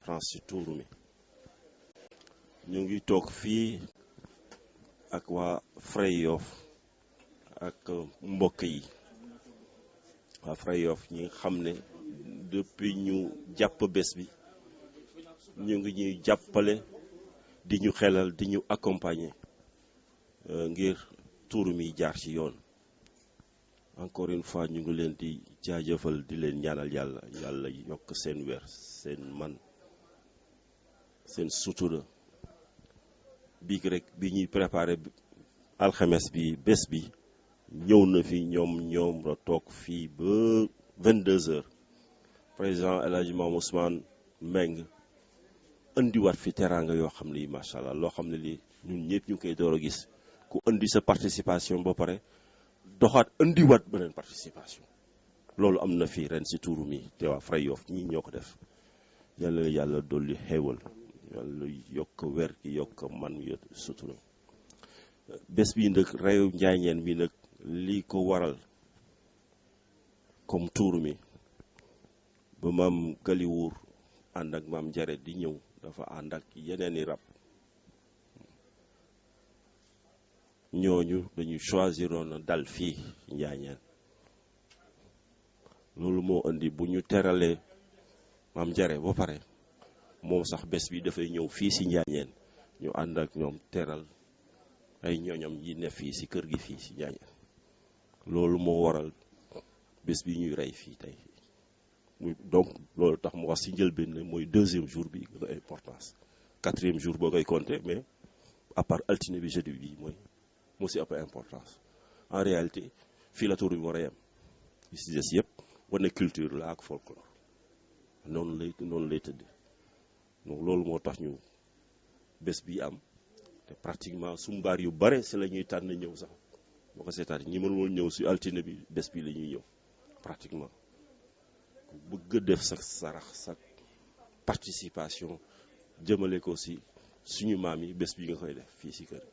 importance ci tuuru mi ñu ngi toog fii ak waa Frey Yoff ak mbokk yi waa Frey Yoff ñi nga xam ne depuis ñu jàpp bés bi ñu ngi ñuy jàppale di ñu xelal di ñu accompagner ngir tuuru mi jaar ci yoon encore une fois ñu ngi leen di jaajëfal di leen ñaanal yàlla yokk seen wér seen man seen sutura biig rek bi ñuy préparé alxames bi bés bi ñëw na fi ñoom la toog fii ba 22h président El Hadji Mame Ousmane Meng indiwaat fi teraanga yoo xam ne yi macha allah loo xam ne lii ñun ñëpp ñu koy door a gis ku indi sa participation ba pare doxaat indiwaat beneen participation loolu am na fii ren si tuuru mi te waa Frey Yoff ñii ñoo ko def yàlla dolli xéewal yàlla yokk wér gi yokk man yo sutura bés bi nag reyu njaañeen bi nag lii ko waral comme tuuru mi ba maam Galiwuur ànd ak maam Jare di ñëw dafa ànd ak yeneeni rab ñooñu dañu choisiroon na dal fii njaañeen loolu moo indi bu ñu teralee maam Jare ba pare moom sax bés bi dafay ñëw fii si njaañeen ñu ànd ak ñoom teral ay ñooñam yi ne fii si kër gi fii si njaañeen loolu moo waral bés bi ñuy rey fii tey donc loolu tax mu wax si njëlbeen ne mooy 2e jour bi gën a importance 4e jour boo koy compter mais à part altine bi jeudi bi mooy moo si ëpp importance en réalité fii la tuuru bi war a yem li si des yëpp wane culture la ak folklore noonu lay tëdd donc loolu moo tax ñu bés bi am te pratiquement sumbaar yu bare si la ñuy tànn ñëw sax boo ko seetaat ñi mën woon ñëw si altine bi bés bi la ñuy ñëw pratiquement bëgg a def sa sarax sa participation jëmale ko si suñu maam yi bés bi nga koy def fii si kër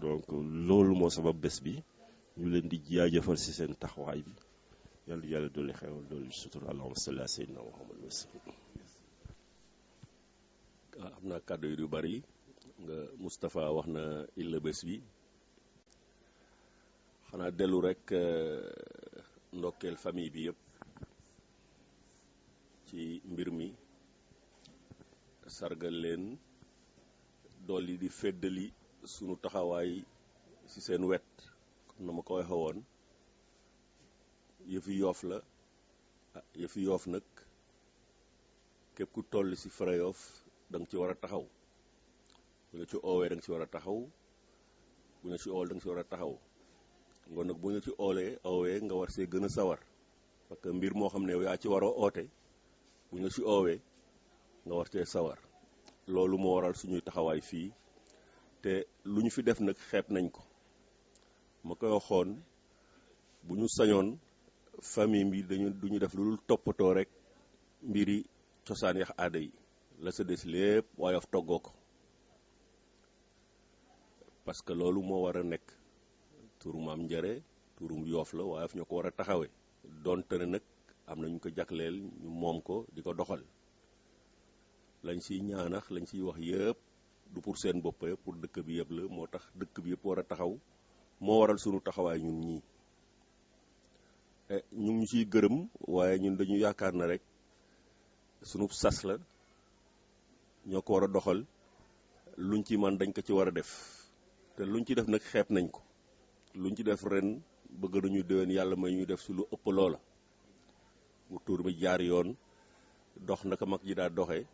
donc loolu moo sabab bés bi ñu leen di jaajëfal si seen taxawaay bi yàlla dolli xewal dolli sutur allahumma salli ala sayyidina Muhammad wa sallam. am na kàddu yu bari nga Moustapha wax na illa bés bi xanaa dellu rek ndokkeel famille bi yëpp ci mbir mi sargal leen dolli di feddali sunu taxawaay ci seen wet comme na ma ko waxee woon yëfi Yoff la yëfi Yoff nag képp ku toll ci Frey Yoff da nga ci war a taxaw bu nga ci oowee da nga ci war a taxaw bu nga ci ool da nga ci war a taxaw ngoon nag bu nga ci oowee nga war see gën a sawar parce que mbir moo xam ne yaa ci war a oote bu nga ci oowee nga war cee sawar loolu moo waral suñuy taxawaay fii te lu ñu fi def nag xeeb nañ ko ma koy waxoon bu ñu sañoon famille bi duñu def lu dul toppatoo rek mbiri cosaan yax aada yi la sa des lépp waaye of toggoo ko parce que loolu moo war a nekk turu maam Njare turum Yoff la waaye af ñoo ko war a taxawee donte ne nag am na ñu ko jagleel ñu moom ko di ko doxal lañ siy ñaanax lañ siy wax yëpp du pour seen bopp pour dëkk bi yëpp la moo tax dëkk bi yëpp war a taxaw moo waral sunu taxawaay ñun ñii ñu ngi ciy gërëm waaye ñun dañu yaakaar na rek sunu sas la ñoo ko war a doxal luñ ci man dañ ko ci war a def te luñ ci def nag xeeb nañ ko luñ ci def ren bëgg nañu déwén yàlla may ñuy def si lu ëpp loola bu tuur bi jaar yoon dox naka mag ji daa doxee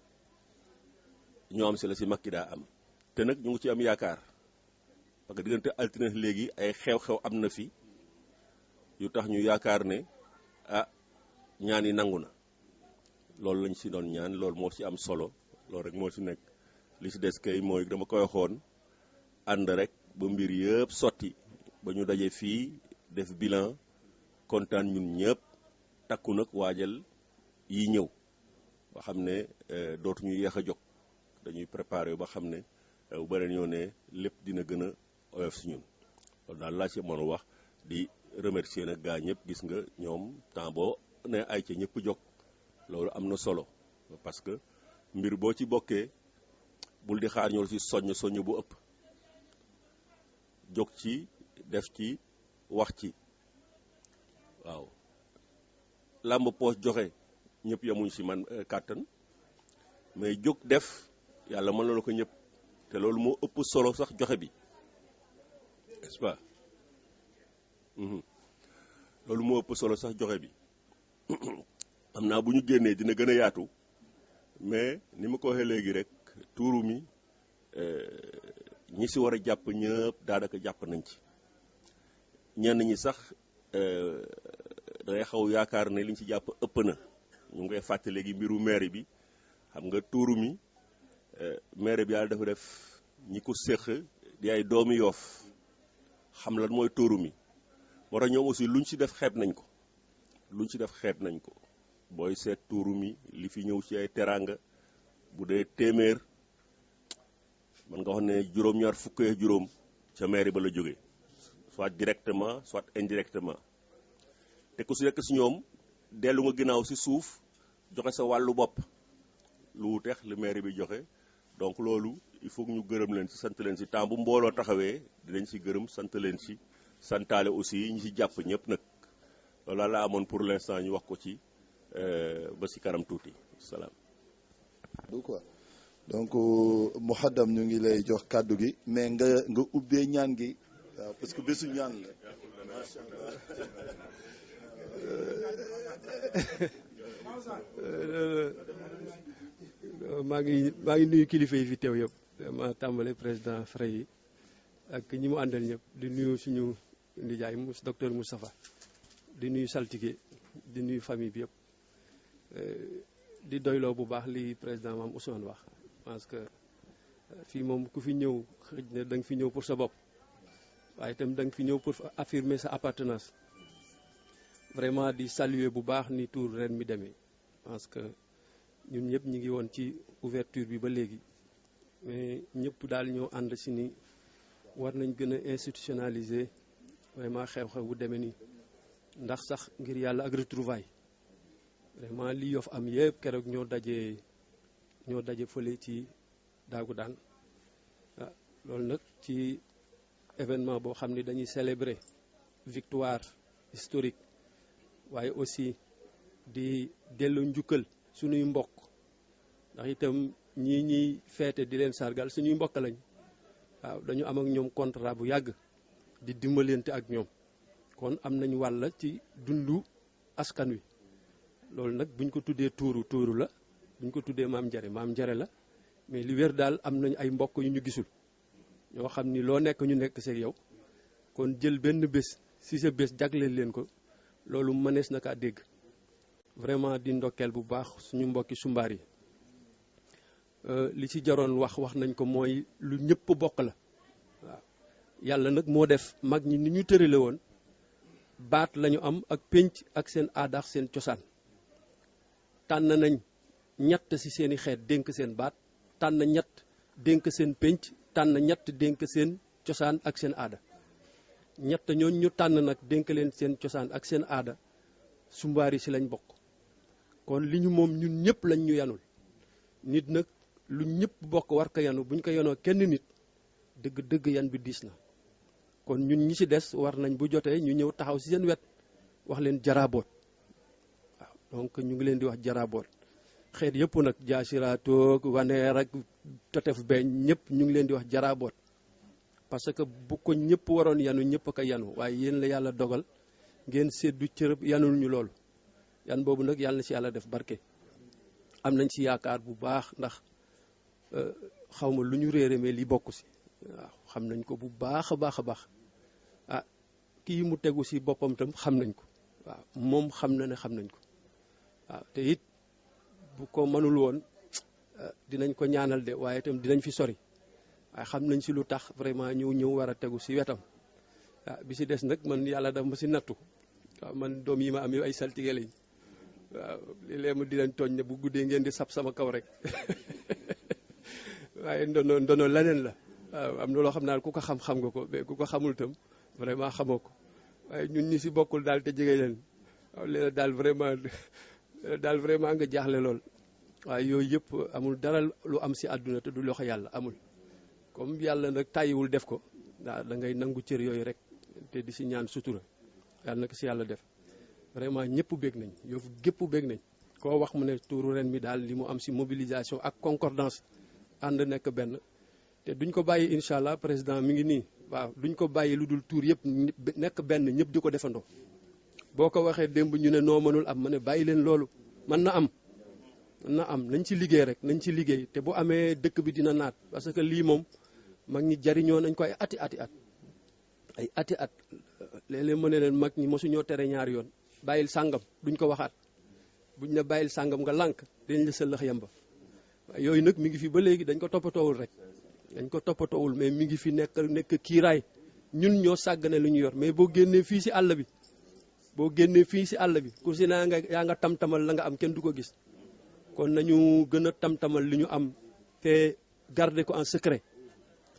ñoo am si la si mag ji daa am te nag ñu ngi ci am yaakaar parce que diggante altine léegi ay xew-xew am na fi yu tax ñu yaakaar ne ñaan yi nangu na loolu lañ si doon ñaan loolu moo si am solo loolu rek moo si nekk li si des kay mooy dama koy waxoon ànd rek ba mbir yëpp sotti ba ñu daje fii def bilan kontaan ñun ñëpp takku nag waajal yi ñëw ba xam ne dootuñu yéex a jóg dañuy préparer ba xam ne bu beneen yoo ne lépp dina gën a oyof si ñun loolu daal laa ci mën a wax di remercier nag gaa ñëpp gis nga ñoom temps boo ne ay ca ñëpp jóg loolu am na solo parce que mbir boo ci bokkee bul di xaar ñoo ci soññ bu ëpp jóg ci def ci wax ci waaw làmb poos joxe ñëpp yamuñ si man kàttan mais jóg def yàlla mën na la ko ñëpp te loolu moo ëpp solo sax joxe bi n'est-ce pas loolu moo ëpp solo sax joxe bi am naa bu ñu génnee dina gën a yaatu mais ni ma ko waxee léegi rek tuuru mi ñi si war a jàpp ñëpp daanaka jàpp nañ ci ñenn ñi sax dangay xaw yaakaar ne liñ ci jàpp ëpp na ñu ngay fàtte léegi mbiru maire bi xam nga tuuru mi maire bi yàlla dafa def ñi ko séq di ay doomi Yoof xam lan mooy tuuru mi moo tax ñoom aussi luñ ci def xeeb nañ ko booy seet tuuru mi li fi ñëw ci ay teraanga bu dee téeméer man nga wax ne juróom-ñaar fukk ak juróom ca mairie ba la jógee soit directement soit indirectement te ku si nekk si ñoom dellu nga ginnaaw si suuf joxe sa wàllu bopp lu wuteex li mairie bi joxe donc loolu il faut que ñu gërëm leen si sant leen si temps bu mbooloo taxawee dinañ si gërëm sant leen si santaale aussi ñi si jàpp ñëpp nag loolu laa amoon pour l'instant ñu wax ko ci ba si kanam tuuti salaam. quoi donc Mouhadam ñu ngi lay jox kàddu gi mais nga ubbee ñaan gi waaw parce que bésu ñaan la macha allah. maa ngi nuyu kilifa yi fi teew yëpp ma tàmbale président Frey yi ak ñi mu àndal ñëpp di nuyu suñu ndijaay docteur Moustapha di nuyu saltige di nuyu famille bi yëpp di doyloo bu baax li président maam Ousmane wax parce que fii moom ku fi ñëw xëj na da nga fi ñëw pour sa bopp waaye itam da nga fi ñëw pour affirmer sa appartenance vraiment di saluer bu baax ni tour ren mi demee parce que ñun ñëpp ñi ngi woon ci ouverture bi ba léegi mais ñëpp daal ñoo ànd si ni war nañ gën a institutionnaliser vraiment xew-xew bu demee nii ndax sax ngir yàlla ak retrouvaille vraiment li Yoff am yëpp keroog ñoo daje fële ci daagu daan waaw loolu nag ci événement boo xam ne dañuy célébrer victoire historique waaye aussi di delloo njukkal suñuy mbokk ndax itam ñii ñuy feete di leen sargal suñuy mbokk lañ waaw dañu am ak ñoom contrat bu yàgg di dimbalante ak ñoom kon am nañ wàll ci dundu askan wi loolu nag buñ ko tuddee tuuru la buñ ko tuddee maam njare la mais li wér daal am nañ ay mbokk yu ñu gisul ñoo xam ni loo nekk ñu nekk seeg yow kon jël benn bés si sa bés jagleel leen ko loolu mënees na kaa dégg vraiment di ndokkeel bu baax suñu mbokki sumbaar yi li ci jaroon wax nañ ko mooy lu ñëpp bokk la waaw yàlla nag moo def mag ñi ni ñu tërale woon baat lañu am ak pénc ak seen aada ak seen cosaan tànn nañ ñett ci seeni xeet dénk seen baat tànn ñett dénk seen pénc tànn ñett dénk seen cosaan ak seen aada ñett ñooñu ñu tànn nag dénk leen seen cosaan ak seen aada sumbaar yi ci lañ bokk kon li ñu moom ñun ñëpp lañ ñu yanul nit nag lu ñëpp bokk war ko yanu buñ ko yanoo kenn nit dëgg yan bi diis na kon ñun ñi ci des war nañ bu jotee ñu ñëw taxaw ci seen wet wax leen jaraaboot waaw donc ñu ngi leen di wax jaraaboot xeet yëpp nag jaasiraatoog waneer ak totef beeñ ñëpp ñu ngi leen di wax jaraaboot parce que bu ko ñëpp waroon yanu ñëpp a ko yanu waaye yéen la yàlla dogal ngeen seddu cërëb yanul ñu loolu yan boobu nag yàlla na ci yàlla def barke am nañ ci yaakaar bu baax ndax xawma lu ñu réere mais li bokk ci waaw xam nañ ko bu baax a baax ah kii mu tegu ci boppam tam xam nañ ko waaw moom xam na ne xam nañ ko waaw te it bu ko mënul woon dinañ ko ñaanal de waaye itam dinañ fi sori waaye xam nañ ci lu tax vraiment ñëw war a tegu ci wetam waaw bi ci des nag man yàlla dafa ma ci nattu waaw man doom yi ma am ay saltige lañ waaw léeg-léeg ma di leen tooñ ne bu guddee ngeen di sab sama kaw rek waaye ndono leneen la waaw am na loo xam naa ku ko xam nga ko mais ku ko xamul tam vraiment xamoo ko waaye ñun ñi ci bokkul daal te jege leen waaw léeg daal vraiment nga jaaxle lool waaye yooyu yëpp amul dara lu am si àdduna te du loxo yàlla amul comme yàlla nag tàyyiwul def ko da ngay nangu cër yooyu rek te di si ñaan sutura yàlla na ko si yàlla def vraiment ñëpp bég nañ yow gépp bég nañ koo wax mu ne tuuru ren mi daal li mu am si mobilisation ak concordance ànd nekk benn te duñ ko bàyyi incha allah président mi ngi nii waaw duñ ko bàyyi lu dul tuur yëpp nekk benn ñëpp di ko defandoo boo ko waxee démb ñu ne noo mënul am ma ne bàyyi leen loolu mën na am nañ ci liggéey rek nañ ci liggéey te bu amee dëkk bi dina naat parce que lii moom mag ñi jariñoo nañ ko ay ati at léeg-léeg ma ne leen mag ñi mosuñoo tere ñaari yoon bàyyil sàngam duñ ko waxaat buñ ne bàyyil sàngam nga lànk dañ la sëllax yamba waaye yooyu nag mi ngi fi ba léegi dañ ko toppatoowul rek dañ ko toppatoowul mais mi ngi fi nekk kiiraay ñun ñoo sàggane lu ñu yor mais boo génnee fii si àll bi ku si naa nga yaa nga tam-tamal la nga am kenn du ko gis kon nañu gën a tam-tamal li ñu am te garder ko en secret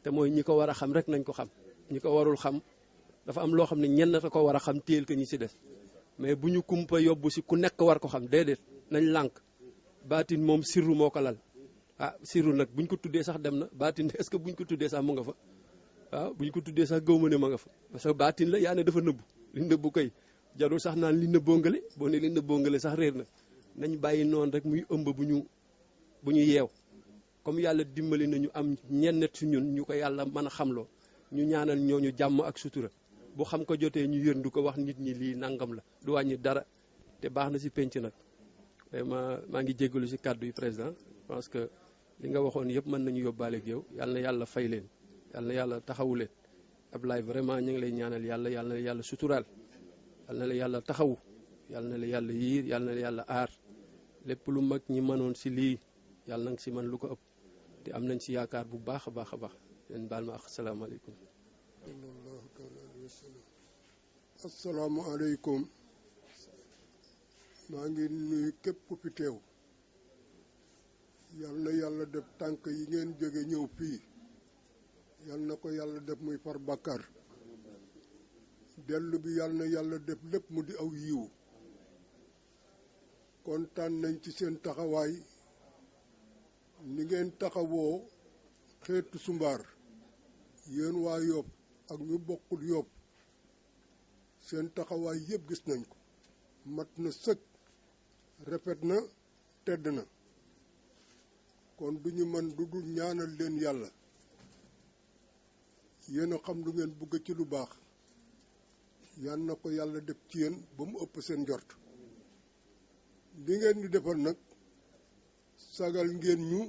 te mooy ñi ko war a xam rek nañ ko xam ñi ko warul xam dafa am loo xam ne ñenn ta ko war a xam téel ko ñi si des mais bu ñu kumpa yóbbu si ku nekk war ko xam déedéet nañ lànk baatin moom sirru moo ko lal sirru nag buñ ko tuddee sax dem na baatin est-ce que buñ ko tuddee sax mu nga fa waaw buñ ko tuddee sax gëw ma ne ma nga fa parce que baatin la yaa ne dafa nëbbu li nëbbu koy jarul sax naan li nëbboo ngale boo ne li nëbboo ngale sax réer na nañ bàyyi noonu rek muy ëmb bu ñu yeew comme yàlla dimbali nañu am ñennet su ñun ñu ko yàlla mën a xamloo ñu ñaanal ñooñu jàmm ak sutura bu xam ko jotee ñu yërndu ko wax nit ñi lii nangam la du wàññi dara te baax na si penc nag vraiment maa ngi jéggalu si kàddu yi président parce que li nga waxoon yëpp mën nañu yóbbaale ak yow yàlla na yàlla fay leen yàlla na yàlla taxawu leen Ablaye vraiment ñu ngi lay ñaanal yàlla na yàlla suturaal yàlla na la yàlla taxawu yàlla na la yàlla yiir yàlla na la yàlla aar lépp lu mag ñi mënoon si lii yàlla na nga si mën lu ko ëpp te am nañ si yaakaar bu baax a baax a baax leen baal ma ak salaamaaleykum. asalaamaaleykum maa ngi nuyu képp ku fi teew yal na yàlla def tànk yi ngeen jóge ñëw fii yal na ko yàlla def muy far bàkkaar dellu bi yal na yàlla def lépp mu di aw yiw kontaan nañ ci seen taxawaay ni ngeen taxawoo xeetu sumbaar yéen waa Yoff ak ñu bokkul Yoff seen taxawaay yëpp gis nañ ko mat na sëkk rafet na tedd na kon du ñu mën du dul ñaanal leen yàlla yéen a xam lu ngeen bëgg ci lu baax yal na ko yàlla def ci yéen ba mu ëpp seen njort li ngeen di defal nag sagal ngeen ñu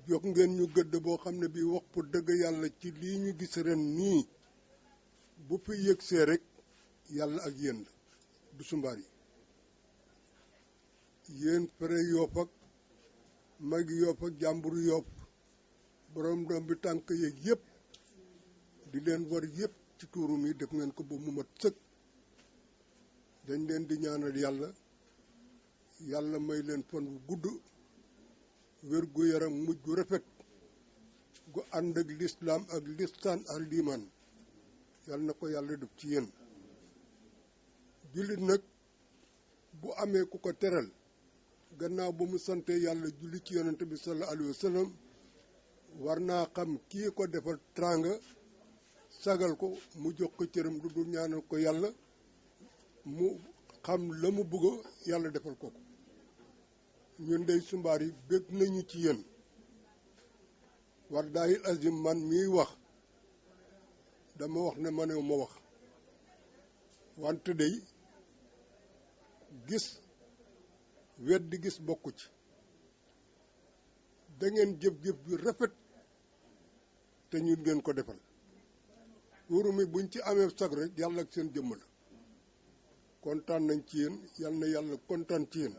jox ngeen ñu gëdd boo xam ne bii wax pour dëgg yàlla ci lii ñu gis ren nii bu fi yëgsee rek yàlla ak yéen la du sumbaar yi yéen fere Yoff ak magi Yoff ak jàmburu Yoff borom doom bi tànk yeeg yëpp di leen war yëpp ci tuuru mi def ngeen ko ba mu mat sëkk dañ leen di ñaanal yàlla may leen fan wu gudd wér gu yaram mujj gu rafet gu ànd ak lislaam ak listaan ak liimaan yàlla na ko yàlla def ci yéen jullit nag bu amee ku ko teral gannaaw ba mu sante yàlla julli ci yonent bi sallallahu alayhi wa sallam war naa xam kii ko defal tranga sagal ko mu jox ko cëram du dul ñaanal ko yàlla mu xam la mu bëgg yàlla defal ko ñun dey sumbaar yi bég nañu ci yéen war daayil azim man miy wax dama wax ne ma ne ma wax wante dey gis weddi gis bokku ci da ngeen jëf-jëf bi rafet te ñun ngeen ko defal tuuru mi buñ ci amee sag rek yàlla ak seen jëmm la kontaan nañ ci yéen yal na yàlla kontaan ci yéen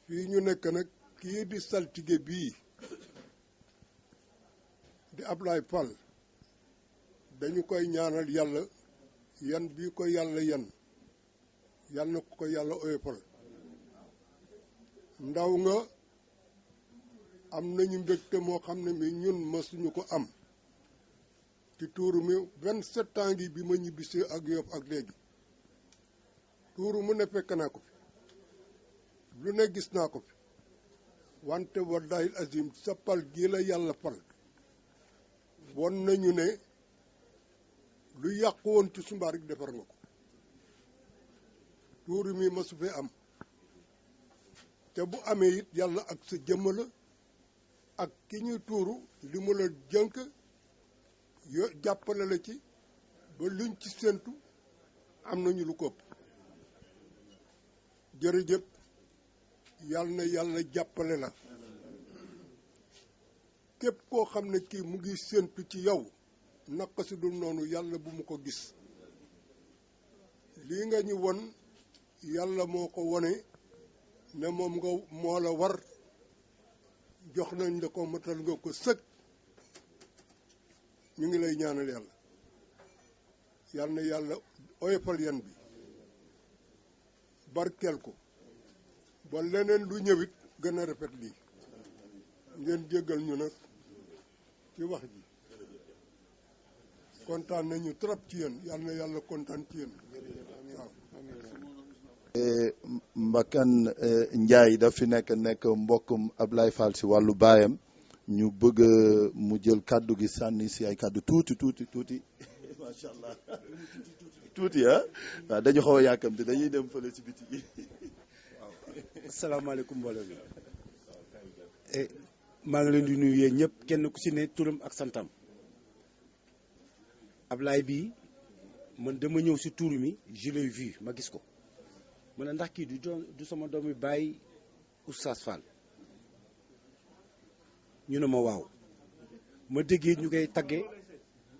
fii ñu nekk nag kii di saltige bii di Ablaye Fall dañu koy ñaanal yàlla yan bii ko yàlla yan yal na ko yàlla oyofal ndaw nga am nañu mbégte moo xam ne mi ñun mësuñu ko am ci tuuru mi 27 ans gi bi ma ñibbisee ak Yoff ak léegi tuuru mu ne fekk naa ko fi lu ne gis naa ko fi wante wallahi azim sa pal gii la yàlla pal won nañu ne lu yàqu woon ci Sumbaar rek defar nga ko tuuri mi masu fee am te bu amee it yàlla ak sa jëmm la ak ki ñuy tuuru li mu la jënk jàppale la ci ba luñ ci séntu am nañu lu ko ëpp jërëjëf yàlla na yàlla jàppale la képp koo xam ne kii mu ngi séntu ci yow naka si dul noonu yàlla bu mu ko gis lii nga ñu won yàlla moo ko wone ne moom nga moo la war jox nañ la ko matal nga ko sëg ñu ngi lay ñaanal yàlla yàlla na yàlla oyofal yan bi barkeel ko ba leneen lu ñëwit gën a rafet lii ngeen jéggal ñu nag ci wax ji kontaan nañu trop ci yéen yàlla na yàlla kontaan ci yéen waaw Mbakan Ndiaye daf fi nekk mbokkum Ablaye Fall si wàllu baayam ñu bëgg mu jël kàddu gi sànni si ay kàddu tuuti macha allah tuuti waaw dañu xaw a yàkkamte dañuy dem fële si biti waaw asalaamaaleykum mbooloo mi maa ngi leen di nuyu yéen ñëpp kenn ku si ne turam ak santam Ablaye bii man dama ñëw si tuur mi je l'ai vu ma gis ko ma ne ndax kii du sama doomi baay Oustaz Fall ñu ne ma waaw ma déggee ñu koy tagge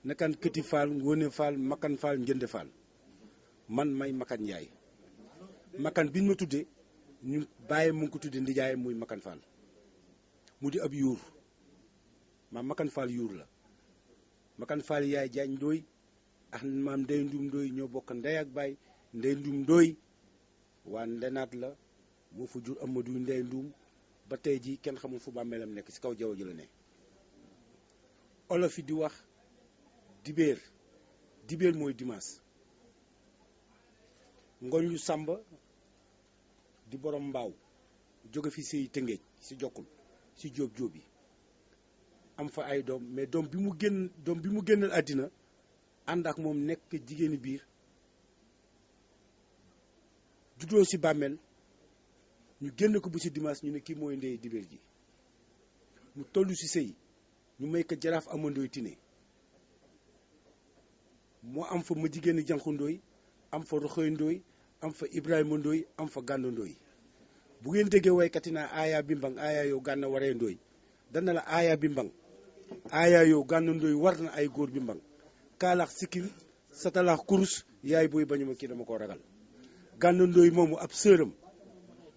nakan Këti Fall Ngóone Fall Makan Fall Njënde Fall man may Makan Ndiaye Makan biñ ma tudde ñu bàyyi mu ngi ko tudde ndijaay muy Makan Fall mu di ab yuur maam Makan Fall yuur la Makan Fall yaay jaañ ndooy ak maam Ndey Ndum Ndooy ñoo bokk ndey ak baay Ndey Ndum Ndooy waa ndenaat la moo fa jur Amadou Ndey Ndum ba tey ji kenn xamul fu bàmmeelam nekk ci kaw jaww ji la ne olof yi di wax dibéer mooy dimanche ngoñ lu sàmba di borom mbaaw jóge fi sëy Tëngéej ci jokkul ci jóob yi am fa ay doom mais doom bi mu génnal àddina ànd ak moom nekk jigéeni biir juddoo ci bàmmeel ñu génn ko bu ci dimanche ñu ne kii mooy ndey dibéer ji mu tollu ci sëy ñu may ko jaraaf amandooy tine moo am fa ma jigéeni jànku ndooy am fa roxoy ndooy am fa Ibrahima ndooy am fa gànn ndooy bu ngeen déggee waykat yi naa aaya bi mbang aaya yow gànn waree ndooy dana la aaya bi mbang aaya yow gànn ndooy war na ay góor bi mbang kaalax sikkim satalax kurus yaay booy bañu ma kii dama ko ragal gànn ndooy moomu ab sëram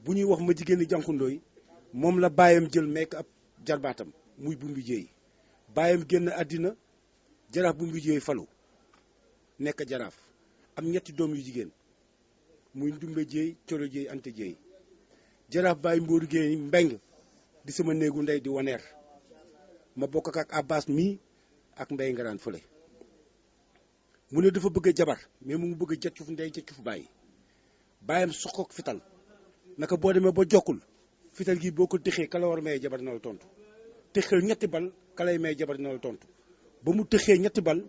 bu ñuy wax ma jigéeni jànku ndooy moom la baayam jël mekk ab jarbaatam muy bu mbi jéey baayam génn àddina jaraaf bu mbi jéey falu nekk jaraaf am ñetti doom yu jigéen muy ndumbe jéey colo jéey ante jéey jaraaf bàyyi mbóoru géey mbeng di sama néegu ndey di waneer ma bokk ak Abbas mii ak mbay ngaraan fële mu ne dafa bëgg a jabar mais mu ngi bëgg a jëccuf ndey jëccuf bàyyi bàyyam soxook fital naka boo demee ba jokkul fital gi boo ko tëxee ka la war may jabar na la tontu tëxal ñetti bal ka lay may jabar na la tontu ba mu tëxee ñetti bal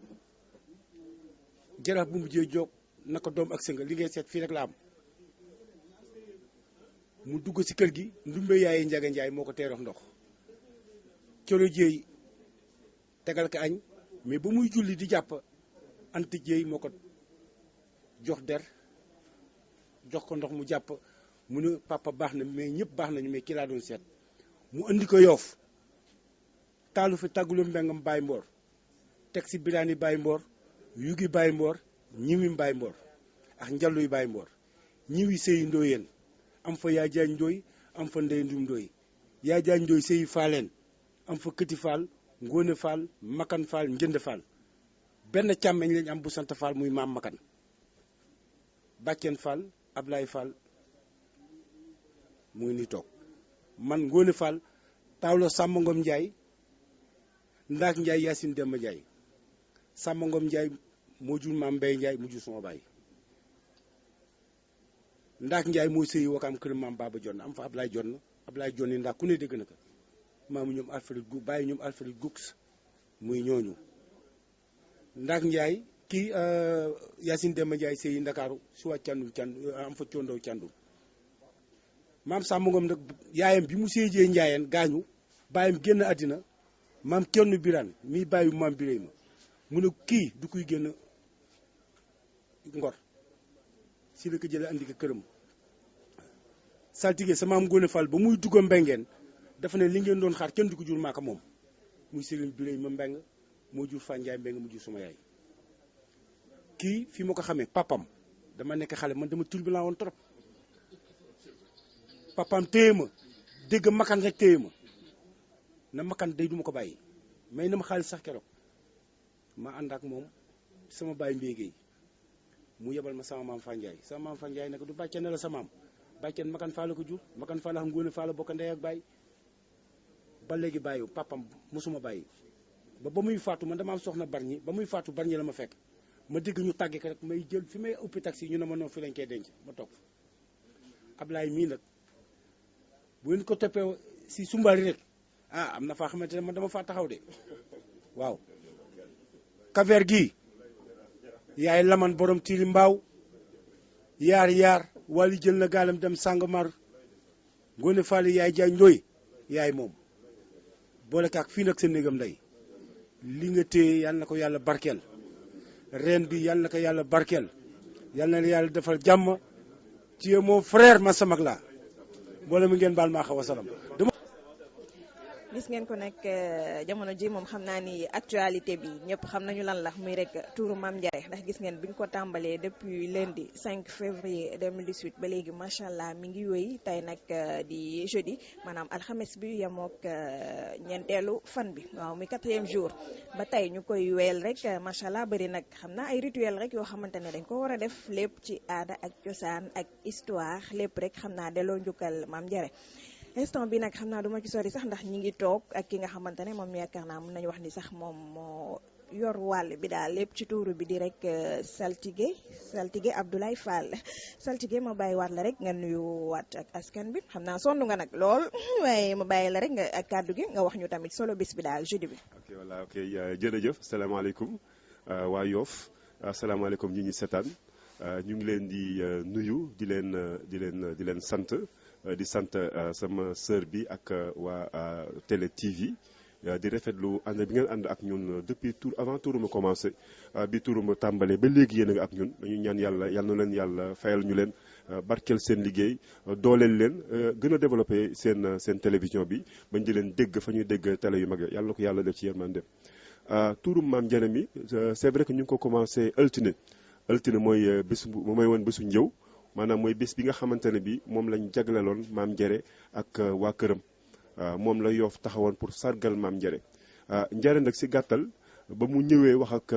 jaraaf bu mu jee jóg naka doom ak sënga li ngay seet fii rek la am mu dugg ci kër gi ndumbe yaayi njaga njaay moo ko teerox ndox coro jéey tegal ko añ mais ba muy julli di jàpp ant jéey moo ko jox der jox ko ndox mu jàpp mu ne papa baax na mais ñëpp baax nañu mais kii laa doon seet mu andi ko yoof taalu fi tàggulu mbengam Baye Mboor teg si biraani Baye Mboor yugi Baye Mboor ñiwi Baye Mboor ak njalluy Baye Mboor ñiwi sëyi ndooyeen am fa yaa jaañ ndooy am fa ndey ndum ndooy yaa jaañ ndooy sëyi faaleen am fa Këti Faal Ngóone Faal Makan Faal Njënd Faal benn càmmeñ lañ am bu sant Faal muy maam Makan Bàcceen Faal Ablaye Faal mu ngi ni toog man Ngóone Faal taawlo Sàmba Ngom Njaay Ndaak Njaay Yaasin Demba Njaay Sàmba Ngom Njaay moo jur maam Mbay Njaay mu jur sama baay Ndaak Njaay moo sëyi Wakaam kër maam Baba Jonn am fa Ablaye Jonn Ablaye Jonn ndax ku ne dégg na ko maamu ñoom Alfred Gu bàyyi ñoom Alfred Gux muy ñooñu Ndaak Njaay kii Yacine Demba Njaay sëyi Ndakaaru su waa candum am fa condoo candum maam Samba Ngom nag yaayam bi mu séejee Njaayeen gaañu bàyyam génn àddina maam kenn biraan mii bàyyi maam biré ma mu ne kii du kuy génn Ngor si la ko jëlee andi ko këram saltige sa maam Ngoone Fall ba muy dugg mbengeen dafa ne li ngeen doon xaar kenn du ko jur maaka moom muy Serigne Biré ma mbeng moo jur Fanjaay mbeng mu jur suma yaay kii fi ma ko xamee papam dama nekk xale man dama turbulent woon trop papam téye ma dégg makan rek téye ma na makan day duma ko bàyyi may na ma xaalis sax keroog ma ànd ak moom sama baay mbéygéey mu yebal ma sama maam Fanjaay sama maam Fanjaay ne ko du bàcceen la sa maam bàcceen makan faa la ko jur makan faa la xam Ngoone faa la bokk ndey ak baay ba léegi bàyyi papam mosuma bàyyi ba muy faatu man dama am soxna Barñi ba muy faatu Barñi la ma fekk ma dégg ñu tàgge ko rek may jël fi may uppi taxi ñu ne ma noonu fi lañ koy denc ma toog Ablaye mii nag bu ngeen ko toppee si Sumbari rek ah am na faa xamante ne man dama faa taxaw de waaw Kaver gii yaay laman borom tiiri mbaaw yaar wali jël na gaalam dem Sàngomar Ngoone Faali yaay jaay ndooy yaay moom boole kaak fii nag sa néegam ndey li nga téye yal na ko yàlla barkeel ren bi yal na ko yàlla barkeel yal na yàlla defal jàmm ci mon frère ma samag laa mboole mi ngeen baal maa xaw a salam gis ngeen ko nag jamono ji moom xam naa ni actualité bi ñëpp xam nañu lan la muy rek tuuru Mame Ndiare ndax gis ngeen bi ñu ko tàmbalee depuis lundi 5 février 2018 ba léegi macha allah mi ngi wéy tey nag di jeudi maanaam alxames bi yemook ñeenteelu fan bi waaw muy 4e jour ba tey ñu koy wéyal rek macha allah bëri nag xam naa ay rituel rek yoo xamante ne dañ ko war a def lépp ci aada ak cosaan ak histoire lépp rek xam naa delloo njukkal Mame Ndiare. instant bi nag xam naa duma ci sori sax ndax ñi ngi toog ak ki nga xamante ne moom yaakaar naa mën nañu wax ni sax moom moo yor wàll bi daal lépp ci tuuru bi di rek saltige Abdoulaye Fall saltige ma bàyyi waat la rek nga nuyu waat ak askan bi xam naa sonn nga nag lool waaye ma bàyyi la rek nga ak kàddu gi nga wax ñu tamit solo bis bi daal jeudi bi. ok voilà ok jërëjëf salaamaaleykum waa Yoff asalaamaaleykum ñi ñi seetaan ñu ngi leen di nuyu di leen sant. di sant sama sœur bi ak waa Télé TV di rafetlu ànd bi ngeen ànd ak ñun depuis avant tour ma commencé bi tour ma tàmbalee ba léegi yéen a nga ak ñun dañu ñaan yàlla yal na leen yàlla fayal ñu leen barkeel seen liggéey dooleel leen gën a développé seen télévision bi bañ di leen dégg fa ñuy dégg télé yu mag yàlla na ko yàlla def ci yërmande turum Mame Ndiare mi c'est vrai que ñu ngi ko commencé altine mooy mooy woon bésu njëw maanaam mooy bés bi nga xamante ne bi moom lañ jagleloon Mame Ndiare ak waa këram moom la Yoff taxawoon pour sargal Mame Ndiare Ndiare nag si gàttal ba mu ñëwee wax ak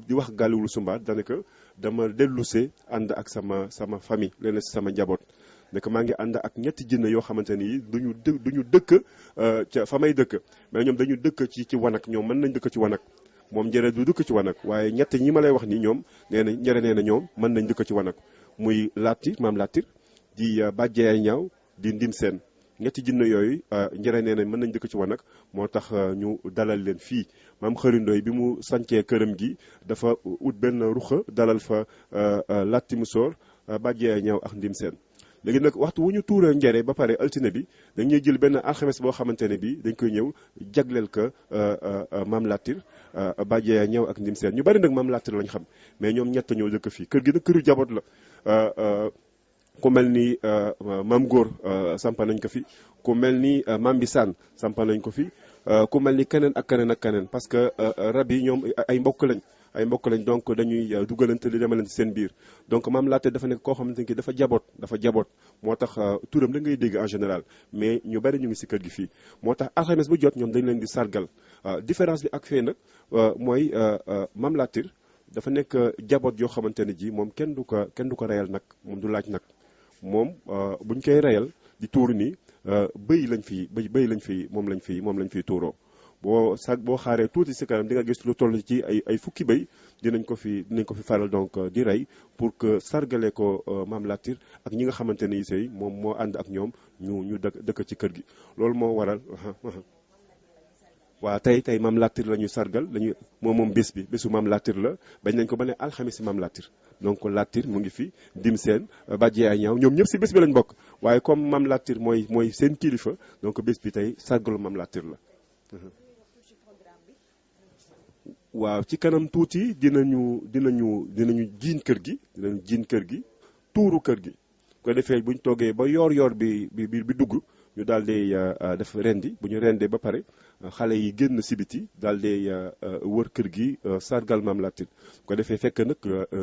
di wax Gàlliwul Sumba daanaka dama dellusee ànd ak sama famille leen si sama njaboot nekk maa ngi ànd ak ñetti jinne yoo xamante ni duñu dëkk ca fa may dëkk mais ñoom dañu dëkk ci wanag ñoom mën nañ dëkk ci wanag moom Ndiare du dëkk ci wanag waaye ñett ñi ma lay wax ni ñoom nee na Ndiare nee na ñoom mën nañ dëkk ci wanag muy Latir maam Latir di Bàjje ay ñaaw di Ndim Seen ñetti jinne yooyu Ndiare nee na mën nañ dëkk ci wanag moo tax ñu dalal leen fii maam xërindooy bi mu sancee këram gi dafa ut benn ruxa dalal fa Lati Musóor Bàjje ay ñaaw ak Ndim Seen léegi nag waxtu wu ñu tuuree Ndiare ba pare altine bi dañuy jël benn alxames boo xamante ne bi dañ koy ñëw jagleel ko maam Latir Bàjje ay ñaaw ak Ndim Seen ñu bari nag maam Latir lañ xam mais ñoom ñett ñoo dëkk fii kër gi nag këru jaboot la ku mel ni maam góor sampa nañ ko fi ku mel ni maam Bisaan sampa nañ ko fi ku mel ni keneen ak keneen parce que rab yi ñoom ay mbokk lañ donc dañuy dugalante di demalante seen biir donc maam Latir dafa nekk koo xamante ni dafa jaboot moo tax turam da ngay dégg en général mais ñu bari ñu ngi si kër gi fii moo tax alxames bu jot ñoom dañ leen di sargal différence bi ak fee nag mooy maam Latir dafa nekk jaboot yoo xamante ne ji moom kenn du ko reyal nag moom du laaj nag moom buñ koy reyal di tuuru nii bëy lañ fi moom lañ fiy tuuroo boo xaaree tuuti si kanam di nga gis lu toll ci ay fukki béy dinañ ko fi faral donc di rey pour que sargale ko Mame Latyr ak ñi nga xamante ne sey moom moo ànd ak ñoom ñu dëkk ci kër gi loolu moo waral waaw tey Mame Latyr la ñu sargal lañu moom bésu Mame Latyr la bañ nañ ko ba ne alxamis Mame Latyr donc Latyr mu ngi fi dim seen bàjjee ay ñaaw ñoom ñëpp si bés bi lañ bokk waaye comme Mame Latyr mooy seen kilifa donc bés bi tey sargalu Mame Latyr la. waaw ci kanam tuuti dinañu jiin kër gi tuuru kër gi ko defee buñ toogee ba yoor bi dugg ñu daal di def rendi bu ñu rendee ba pare xale yi génn si biti daal di wër kër gi sargal Mame Latyr ko defee fekk nag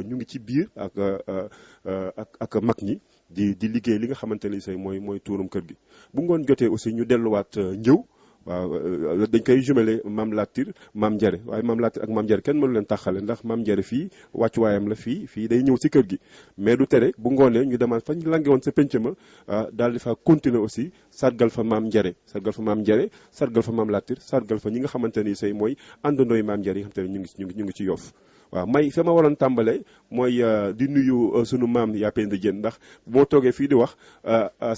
ñu ngi ci biir ak mag ñi di liggéey li nga xamante ni say mooy tuurum kër gi bu ngoon jotee aussi ñu delluwaat njëw waaw dañ koy jumelé Mame Latyr Mame Ndiare waaye Mame Latyr ak Mame Ndiare kenn mënu leen taxale ndax Mame Ndiare fii wàccuwaayam la fii day ñëw si kër gi mais du tere bu ngoonee ñu demaat fañ lange woon sa penc ma daal di fa continuer aussi sargal fa Mame Ndiare sargal fa Mame Latyr sargal fa ñi nga xamante ni say mooy àndandooy Mame Ndiare yi nga xamante ne ñu ngi ci Yoff waaw may fa ma waroon tàmbale mooy di nuyu sunu maam yaa Penda Diène ndax moo toogee fii di wax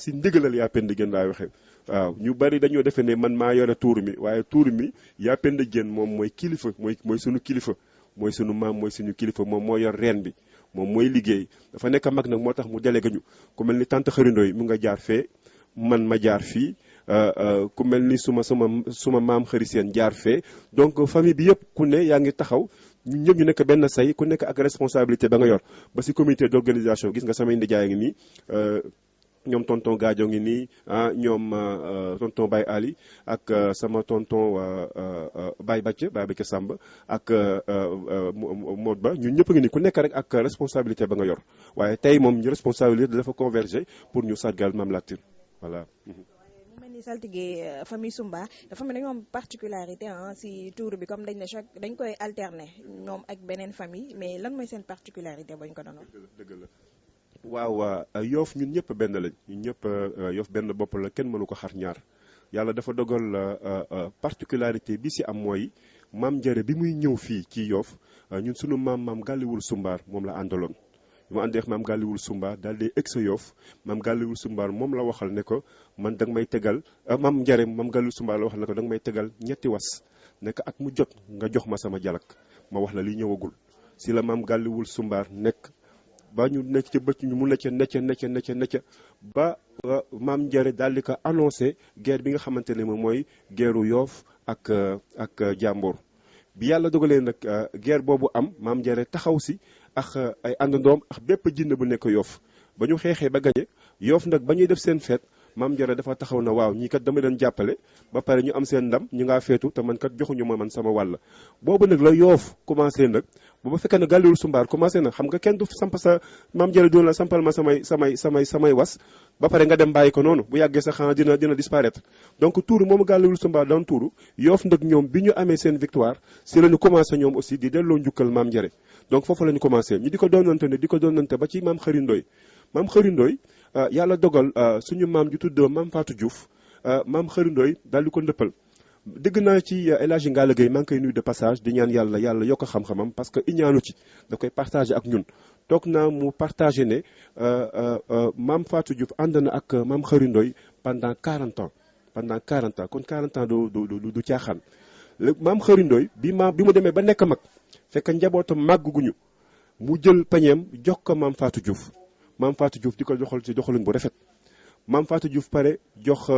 si ndigalal yaa Penda Diène laay waxee waaw ñu bari dañoo defe ne man maa yore tuur mi waaye tuur mi yaa Penda Diène moom mooy kilifa mooy sunu kilifa mooy sunu maam mooy suñu kilifa moom moo yor reen bi moom mooy liggéey dafa nekk mag nag moo tax mu délégué ñu ku mel ni tante xarindooy mu nga jaar fee man ma jaar fii ku mel ni suma maam xëri seen jaar fee donc famille bi yëpp ku ne yaa ngi taxaw ñun ñëpp ñu nekk benn say ku nekk ak responsabilité ba nga yor ba si comité d'organisation gis nga samay ndijaay ngi nii ñoom tonton Gadio ngi nii ñoom tonton Baye Ali ak sama tonton Baye Backe Samba ak Mod Ba ñun ñëpp ngi nii ku nekk rek ak responsabilité ba nga yor waaye tey moom ñu responsabilité dafa converger pour ñu sargal Mame Latyr voilà. saltige famille Soumba dafa mel ne ñoom particularité si tour bi comme dañ koy alterner ñoom ak beneen famille mais lan mooy seen particularité bañ ko doon dëgg la waaw Yoff ñun ñëpp benn lañ ñun ñëpp Yoff benn bopp la kenn mënu ko xar ñaar yàlla dafa dogal particularité bi si am mooy Mame Ndiare bi muy ñëw fii ci Yoff ñun sunu maam Gàlliwul Sumbaar moom la àndaloon mu àndeex maam Gàlliwul Sumbaar daal di egg sa Yoff maam Gàlliwul Sumbaar moom la waxal ne ko man danga may tegal Mame Ndiare maam Gàlliwul Sumbaar la waxal ne ko danga may tegal ñetti was nekk at mu jot nga jox ma sama jalak ma wax la li ñëwagul si la maam Gàlliwul Sumbaar nekk ba ñu nekk ca bëcc ñu mu necca ba Mame Ndiare daal di ko annoncé guerre bi nga xamante ne moom mooy guerru Yoff ak jàmbur bi yàlla dogalee nag guerre boobu am Mame Ndiare taxaw si ak ay àndandoom ak bépp jinne bu nekk Yoff ba ñu xeexee ba gañe Yoff nag ba ñuy def seen feet Mame Ndiare dafa taxaw na waaw ñii kat dama leen jàppale ba pare ñu am seen ndam ñu ngaa feetu te man kat joxuñu ma man sama wàll boobu nag la Yoff commencé nag bu ba fekkee ne Gàlliwul Sumbaar commencé na xam nga kenn du samp sa Mame Ndiare doon la sampal ma samay was ba pare nga dem bàyyi ko noonu bu yàggee sa xanaa dina disparaître donc tuuru moom Gàlliwul Sumbaar daan tuuru Yoff nag ñoom bi ñu amee seen victoire si la ñu commencé ñoom aussi di delloo njukkal Mame Ndiare donc foofu la ñu commencé ñu di ko doonante ba ci maam Xëri Ndoy yàlla dogal suñu maam ju tudd maam Fatou Diouf maam Xëri Ndoy daal di ko ndëppal dégg naa ci El Hadji Ngalla Gueye maa ngi koy nuyu de passage di ñaan yàlla yokk xam-xamam parce que iñaanu ci da koy partagé ak ñun toog naa mu partagé ne maam Fatou Diouf ànd na ak maam Xëri Ndoy pendant 40 ans kon 40 ans du caaxaan maam Xëri Ndoy bi mu demee ba nekk mag fekk njabootam màgguñu mu jël pañeem jox ko maam Fatou Diouf maam Fatou Diouf di ko doxal ci doxalin bu rafet maam Fatou Diouf pare jox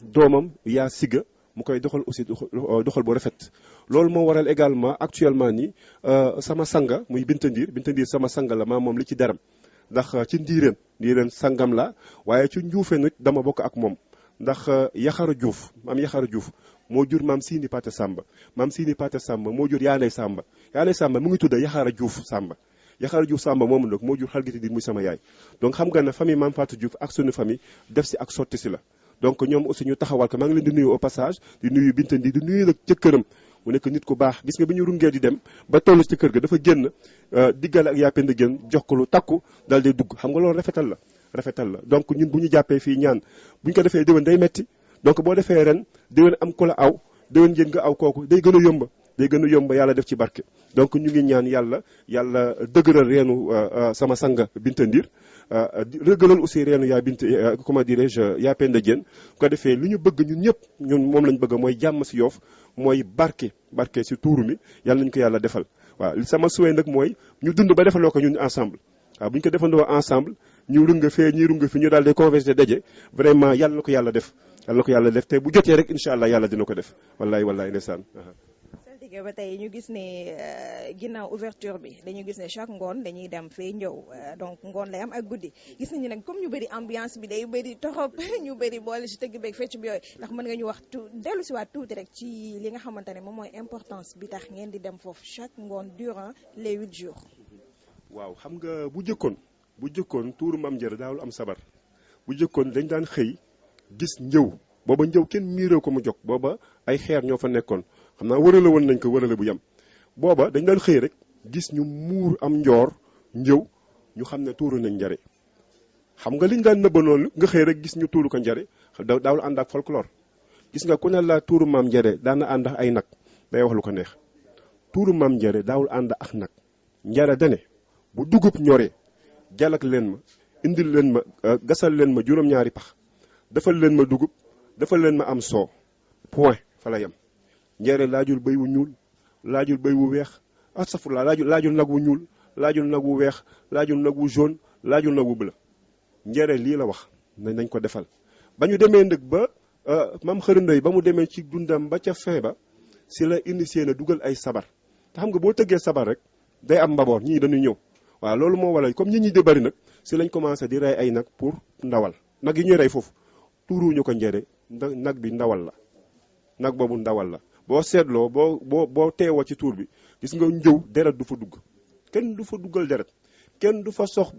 doomam yaa Siga mu koy doxal aussi doxal bu rafet loolu moo waral également actuellement ni sama sanga muy Binta Ndiir sama sanga la maa moom li ci daram ndax ci ndiireen sangam la waaye ci njuufee nag dama bokk ak moom ndax Yaxara Diouf maam Yaxara Diouf moo jur maam Sini Paté Samba moo jur Yaanay Samba mu ngi tudda Yaxara Diouf Samba moomu nag moo jur Xalgiti Ndiir muy sama yaay donc xam nga ne famille maam Fatou Diouf ak sunu famille def si ak sotti si la donc ñoom aussi ñu taxawal ko maa ngi leen di nuyu au passage di nuyu Binta Ndiir di nuyu nag jëkkëram mu nekk nit ku baax gis nga bi ñu rungee di dem ba toll ci kër ga dafa génn diggale ak yaa Penda Diène jox ko lu takku daal di dugg xam nga loolu rafetal la donc ñun bu ñu jàppee fii ñaan bu ñu ko defee déwén day metti donc boo defee ren déwén am ko la aw déwén ngeen nga aw kooku day gën a yomba day gën a yomba yàlla def ci barke. donc ñu ngi ñaan yàlla dëgëral reenu sama sanga Binta Ndir rëggalal aussi reenu yaa Binta comment dirais-je yaa Penda Diène bu ko defee li ñu bëgg ñun ñëpp ñun moom lañ bëgg mooy jàmm si Yoff mooy barke si tuuru mi yàlla nañu ko yàlla defal. waaw sama souhait nag mooy ñu dund ba defaloo ko ñun ensemble waaw bu ñu ko defandoo ensemble ñu runga fee ñii runga fi ñu daal di converger daje vraiment yàlla na ko yàlla def te bu jotee rek incha allah yàlla dina ko def wallaay ndeysaan. saltige ba tey ñu gis ne ginnaaw ouverture bi dañu gis ne chaque ngoon dañuy dem fee ñëw donc ngoon lay am ak guddi gis nañu nag comme ñu bëri ambiance bi day bëri torop ñu bëri boole si tëgg beeg fecc bi yooyu ndax mën nga ñu wax dellu si waat tuuti rek ci li nga xamante ne moom mooy importance bi tax ngeen di dem foofu chaque ngoon durant les 8 jours. waaw xam nga bu jëkkoon tuuru Mame Ndiaré daawul am sabar bu jëkkoon dañ daan xëy gis njëw booba njëw kenn miiree ko mu jóg booba ay xeer ñoo fa nekkoon xam naa wërale woon nañ ko wërale bu yem booba dañ daan xëy rek gis ñu muur am njoor njëw ñu xam ne tuuru nañ Ndiaré xam nga liñ daan nëbba noonu nga xëy rek gis ñu tuuru ko Ndiaré daawul ànd ak folklore gis nga ku ne la tuuru Mame Ndiaré daan na ànd ak ay nag day wax lu ko neex tuuru Mame Ndiaré daawul ànd ak nag Ndiaré dane bu dugub ñoree jalak leen ma indil leen ma gasal leen ma juróom-ñaari pax defal leen ma dugub defal leen ma am soo point fa la yem Ndiaré laajul béy wu ñuul laajul béy wu weex astafurlah laajul nag wu ñuul laajul nag wu weex laajul nag wu jaune laajul nag wu bleu Ndiaré lii la wax nañ ko defal ba ñu demee ndëg ba mam xërëndoy ba mu demee ci dundam ba ca fin ba si la initié na dugal ay sabar te xam nga boo tëggee sabar rek day am mbaboor ñii dañuy ñëw waaw loolu moo waral comme ñi di bëri nag si lañ commencé di rey ay nag pour ndawal nag yi ñuy rey foofu tuuruñu ko Ndiaré nag bi ndawal la nag boobu ndawal la boo seetloo boo teewoo ci tuur bi gis nga njëw deret du fa dugg kenn du fa duggal deret kenn du fa sox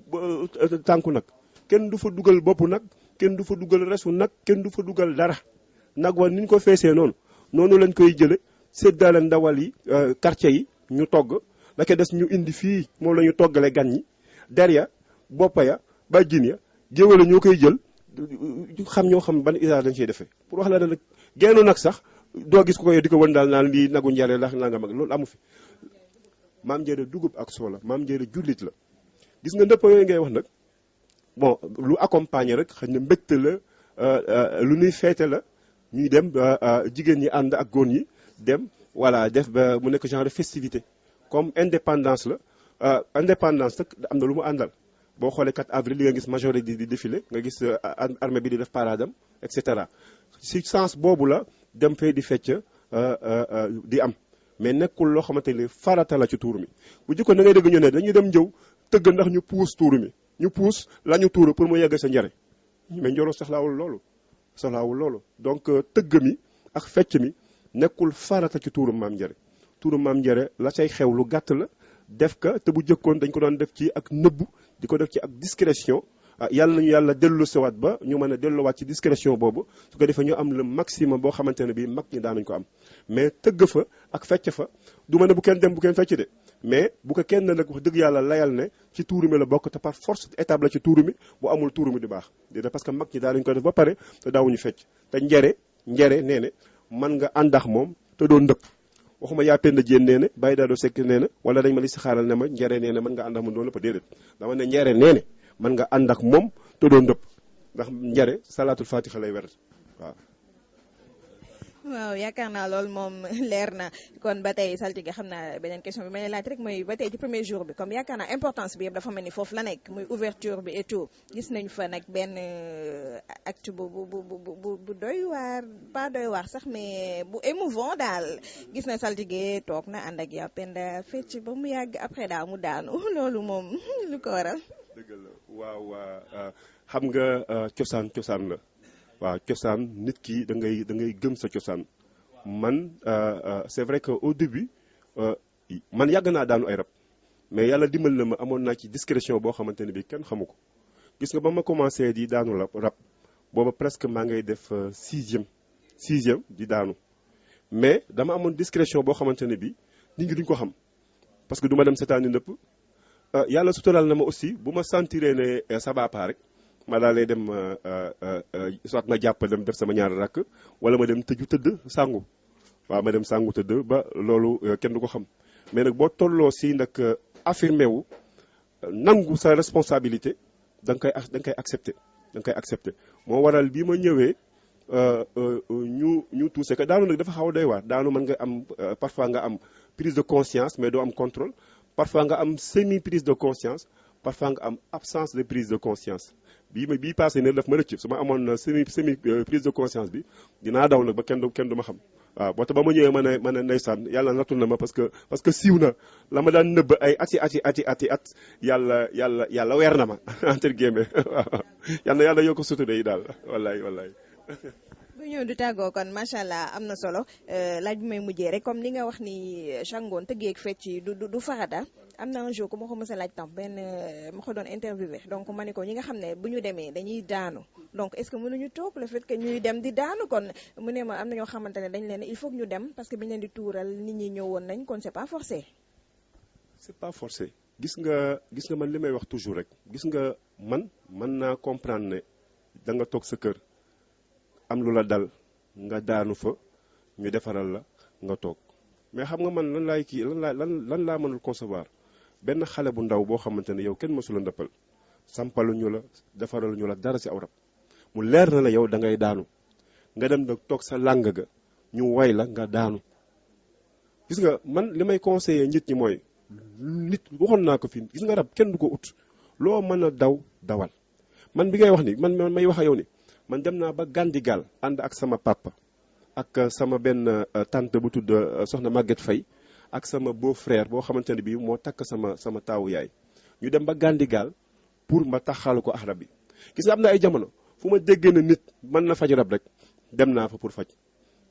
tànku nag kenn du fa dugal bopp nag kenn du fa dugal resu nag kenn du fa dugal dara nag wa ni ñu ko feesee noonu lañ koy jële séddale ndawal yi quartier yi ñu togg la ko des ñu indi fii moom la ñu toggale gan ñi der ya boppa ya bàjjin ya géwél ñoo koy jël ñoo xam ban usage dañ ciy defee pour wax la ne nag gennu nag sax doo gis ko koy di ko wën daal naan lii nagu Ndiaré la nga mag loolu amu fi Mame Ndiaré dugub ak soo la Mame Ndiaré jullit la gis nga ndëpp yooyu ngay wax nag bon lu accompagner rek xëy na mbégte la lu nuy feete la ñuy dem jigéen ñi ànd ak góor ñi dem voilà def ba mu nekk genre de festivité comme indépendance la indépendance nag am na lu mu àndal boo xoolee 4 avril li nga gis majorité di défilé nga gis armée bi di def paradam et cetera si sens boobu la dem fee di fecc di am mais nekkul loo xamante ni farata la ci tuur mi bu jëkkoon da ngay dégg ñu ne dañuy dem njëw tëgg ndax ñu puus tuuru mi ñu puus la ñu tuuru pour mu yegg sa Ndiaré mais Ndioro soxlaawul loolu donc tëgg mi ak fecc mi nekkul farata ci tuuru Mame Ndiaré tuuru Mame Ndiaré la say xew lu gàtt la def ka te bu jëkkoon dañ ko doon def ci ak nëbbu di ko def ci ak discrétion yàlla nañu yàlla dellu siwaat ba ñu mën a delluwaat ci discrétion boobu su ko defee ñu am le maximum boo xamante ne bii mag ñi daanañ ko am mais tëgg fa ak fecc fa du ma ne bu kenn dem bu kenn fecc de mais bu ko kenn nag wax dëgg yàlla layal ne ci tuuru mi la bokk te par force étape la ci tuuru mi bu amul tuuru mi di baax déedéet parce que mag ñi daanañ ko def ba pare te daawuñu fecc te Ndiaré nee ne man nga àndax moom te doo ndëpp waxuma yaa Penda Diène nee na Baye Dado Seck nee na wala dañ ma li si xaaral ne ma Ndiaré nee na mën nga ànd ak moom doon la pa déedéet dama ne Ndiaré nee na mën nga ànd ak moom te doo ndëpp ndax Ndiaré salaatul fatiha lay wér waaw yaakaar naa loolu moom leer na kon ba tey saltige xam naa beneen question bi ma lay laaj rek mooy ba tey ci premier jour bi comme yaakaar naa importance bi yëpp dafa mel ni foofu la nekk muy ouverture bi et tout gis nañu fa nag benn acte bu doy waar pas doy waar sax mais bu émouvant daal gis na saltige toog na ànd ak yaa Penda fecc ba mu yàgg après daal mu daanu loolu moom lu ko waral. dëgg la waaw xam nga cosaan la. waaw cosaan nit ki da ngay gëm sa cosaan man c'est vrai que au début man yàgg naa daanu ay rab mais yàlla dimbal na ma amoon naa ci discrétion boo xamante ne bi kenn xamu ko gis nga ba ma commencé di daanu rab booba presque maa ngay def sixième di daanu mais dama amoon discrétion boo xamante ne bi nit ñi duñ ko xam parce que du ma dem seetaani nëpp yàlla sutural na ma aussi bu ma sentiree ne ça va pas rek ma daal lay dem soit ma jàpp dem def sama ñaari rakk wala ma dem tëdd sangu waaw ma dem sangu tëdd ba loolu kenn du ko xam mais nag boo tolloo si nag affirmé wu nangu sa responsabilité da nga koy accepté da nga koy accepté moo waral bi ma ñëwee ñu tuuse que daanu nag dafa xaw a doy waar daanu mën nga am parfois nga am prise de conscience mais doo am contrôle parfois nga am semi prise de conscience parfois nga am absence de prise de conscience bii passé ne daf ma rëcc su ma amoon semi prise de conscience bi dinaa daw nag ba kenn du ma xam waaw boo tax ba ma ñëwee ma ne ndeysaan yàlla nattul na ma parce que siiw na la ma daan nëbb ay ati at yàlla weer na ma entre guillemets waaw yàlla yokk sutura yi daal wallaay bu ñëw du tàggoo kon macha allah am na solo laaj bi may mujjee rek comme li nga wax ni chaque ngoon tëggee ak fecc yi du farata am na un jour ku ma ko mës a laaj tam benn ma ko doon interviewé donc ma ne ko ñi nga xam ne bu ñu demee dañuy daanu donc est-ce que mënuñu toog le fait que ñuy dem di daanu kon mu ne ma am na ñoo xamante ne dañ leen il faut que ñu dem parce que bi ñu leen di tuural nit ñi ñëwoon nañ kon c'est pas forcé. c'est pas forcé gis nga man li may wax toujours rek gis nga man mën naa comprendre ne da nga toog sa kër. am lu la dal nga daanu fa ñu defaral la nga toog mais xam nga man lan laa mënul concevoir benn xale bu ndaw boo xamante ne yow kenn mësula ndëppal sampaluñu la defaraluñu la dara si aw rab mu leer na la yow da ngay daanu nga dem nag toog sa làng ga ñu way la nga daanu gis nga man li may conseiller nit ñi mooy nit waxoon naa ko fii gis nga rab kenn du ko ut loo mën a dawal man bi ngay wax ni man may wax ak yow ni man dem naa ba Gandigal ànd ak sama papa ak sama benn tante bu tudd soxna Maguette Faye ak sama beau frère boo xamante ne bii moo takk sama taawu yaay ñu dem ba Gandigal pour ma taxalu ko ak rab bi gis nga am na ay jamono fu ma déggee na nit mën na faj rab rek dem naa fa pour faj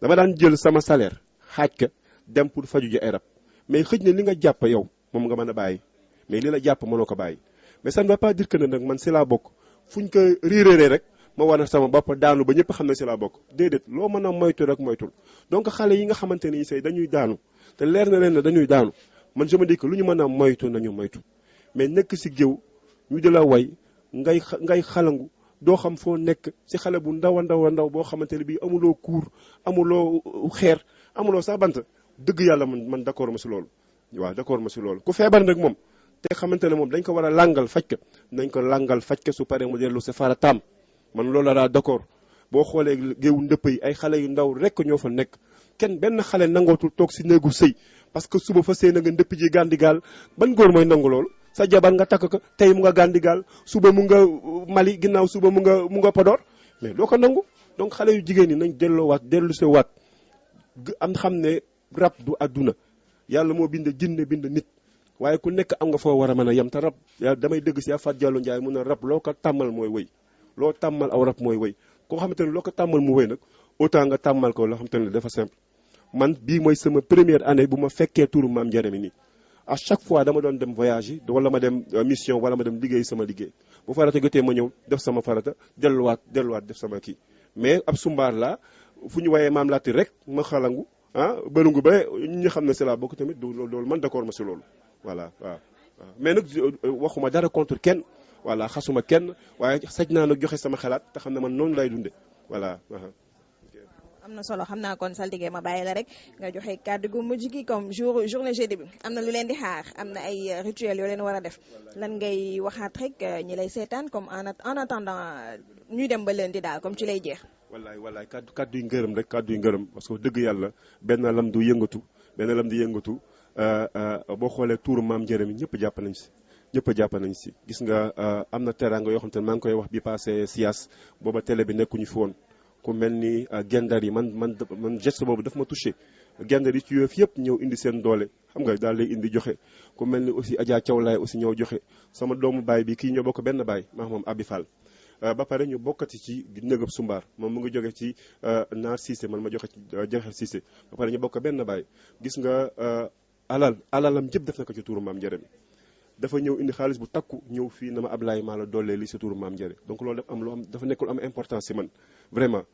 dama daan jël sama salaire xaaj ka dem pour faju ji ay rab mais xëj na li nga jàpp yow moom nga mën a bàyyi mais li la jàpp mënoo ko bàyyi mais ça ne veut pas dire que ne nag man si laa bokk fuñ ko réeréeree rek ma war a sama bopp daanu ba ñëpp xam ne si laa bokk déedéet loo mën a moytu rek moytul donc xale yi nga xamante ni say dañuy daanu te leer na leen ne dañuy daanu man je me dis que lu ñu mën a moytu nañu moytu mais nekk si géew ñu di la way ngay xalangu doo xam foo nekk si xale bu ndaw a ndaw boo xamante ne bii amuloo kuur amuloo xeer amuloo sax bant dëgg yàlla man d'accord ma si loolu waaw d'accord ma si loolu ku feebar nag moom te xamante ne moom dañ ko war a làngal faj ka nañ ko làngal faj ka su paree mu dellu sa farataam man loolu laa d'accord boo xoolee géewu ndëpp yi ay xale yu ndaw rek ñoo fa nekk kenn benn xale nangootul toog si néegu sëy parce que suba fa sëy na nga ndëpp ji Gandigal ban góor mooy nangu loolu sa jabar nga takk ko tey mu nga Gandigal suba mu nga Mali ginnaaw suba mu nga Podor mais doo ko nangu donc xale yu jigéen ñi nañ dellu se waat am xam ne rab du àdduna yàlla moo bind jinne bind nit waaye ku nekk am nga foo war a mën a yem te rab damay dëgg si Fat Diallo Ndiaye mun a rab loo ko tàmmal mooy wëy loo tàmmal aw rab mooy wëy koo xamante ne loo ko tàmmal mu wëy nag autant nga tàmmal ko loo xamante ne dafa simple man bii mooy sama première année bu ma fekkee turu Maam Ndiarème nii à chaque fois dama doon dem voyage yi wala ma dem mission wala ma dem liggéey sama liggéey bu farata jotee ma ñëw def sama farata delluwaat def sama kii mais ab sumbaar laa fu ñu wayee maam laati rek ma xalangu bërungu ba ñi xam ne c'est la bokk tamit loolu man d'accord ma si loolu voilà waaw mais nag waxuma dara contre kenn voilà xasuma kenn waaye saj naa nag joxe sama xalaat te xam ne man noonu lay dunde voilà am na solo xam naa kon saltige ma bàyyi la rek nga joxe kàddu gu mujj gi comme journée jeudi bi am na lu leen di xaar am na ay rituels yoo leen war a def lan ngay waxaat rek ñi lay seetaan comme en attendant ñuy dem ba lundi daal comme ci lay jeex. wallaay kàddu yu ngërëm rek kàddu yu ngërëm parce que dëgg yàlla benn lam du yëngatu boo xoolee tuuru Maam Ndiarème ñëpp jàpp nañ si gis nga am na teraanga yoo xam te ne maa ngi koy wax bi passé siyaas booba télé bi nekkuñu fi woon ku mel ni gendar yi man geste boobu daf ma touché gendar yi ci yoof yëpp ñëw indi seen doole xam nga daal lay indi joxe ku mel ni aussi Adja Thiaw Laay aussi ñëw joxe sama doomu baay bi kii ñoo bokk benn baay maa moom Abi Fall ba pare ñu bokkati ci nëgëb sumbaar moom mu ngi jóge ci Naar Cissé man ma joxe ci Jaxer Cissé ba pare ñu bokk benn baay gis nga alalam jëpp def na ko ci tuuru Maam Ndiarème dafa ñëw indi xaalis bu takku ñëw fii na ma Ablaye maa la dollee li si tuuru Maam Ndiarème donc loolu dafa nekkul am importance si man vraiment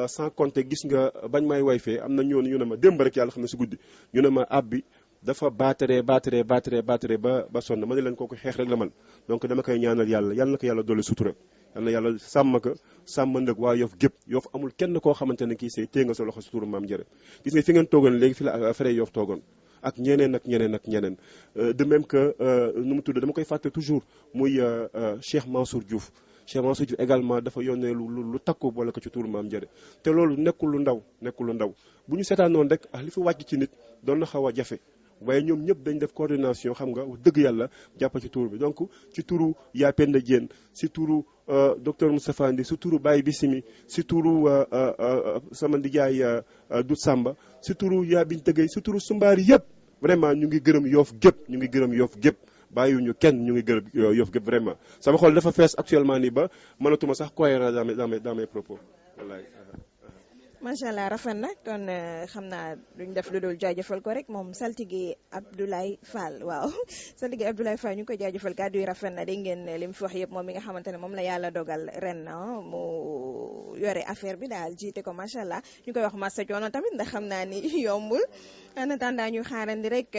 sans compter gis nga bañ may way fee am na ñu ne ma démb rek yàlla xam ne si guddi ñu ne ma ab bi dafa baataree ba sonn ma ne leen kooku xeex rek la man donc dama koy ñaanal yàlla na ko yàlla dolli sutura yal na yàlla sàmm ko sàmm nag waa Yoff gépp Yoff amul kenn koo xamante ne kii say téye nga sa loxo si turu Mame Ndiaré gis nga fi ngeen toogoon léegi fi la frère Yoff toogoon ak ñeneen ak ñeneen ak ñeneen de même que nu mu tudd dama koy fàtte toujours muy Cheikh Mansour Diouf Cheikh Mansour Diouf également dafa yónnee lu takku boole ko ci turu Mame Ndiaré te loolu nekkul lu ndaw bu ñu seetaanoon rek li fi wàcc ci nit doon na xaw a jafe waaye ñoom ñëpp dañ def coordination xam nga wax dëgg yàlla jàpp ci tur bi donc ci turu yaa Penda Diène si turu docteur Moustapha Ndi si turu Baye Bissimi si turu sama ndijaay Dut Samba si turu yaa biñ tëggee si turu Sumbaari yëpp vraiment ñu ngi gërëm Yoff gépp bàyyiwuñu kenn ñu ngi gërëm Yoff gépp vraiment sama xol dafa fees actuellement nii ba mënatuma sax cohérent dans mes propos wallaay. macha allah rafet na kon xam naa duñ def lu dul jaajëfal ko rek moom saltige Abdoulaye Fall waaw saltige Abdoulaye Fall ñu ngi koy jaajëfal kàddu yi rafet na dégg ngeen li mu fi wax yëpp moom mi nga xamante ne moom la yàlla dogal ren mu yore affaire bi daal jiite ko macha allah ñu koy wax massa coono tamit ndax xam naa ni yombul en attendant ñu xaarandi rek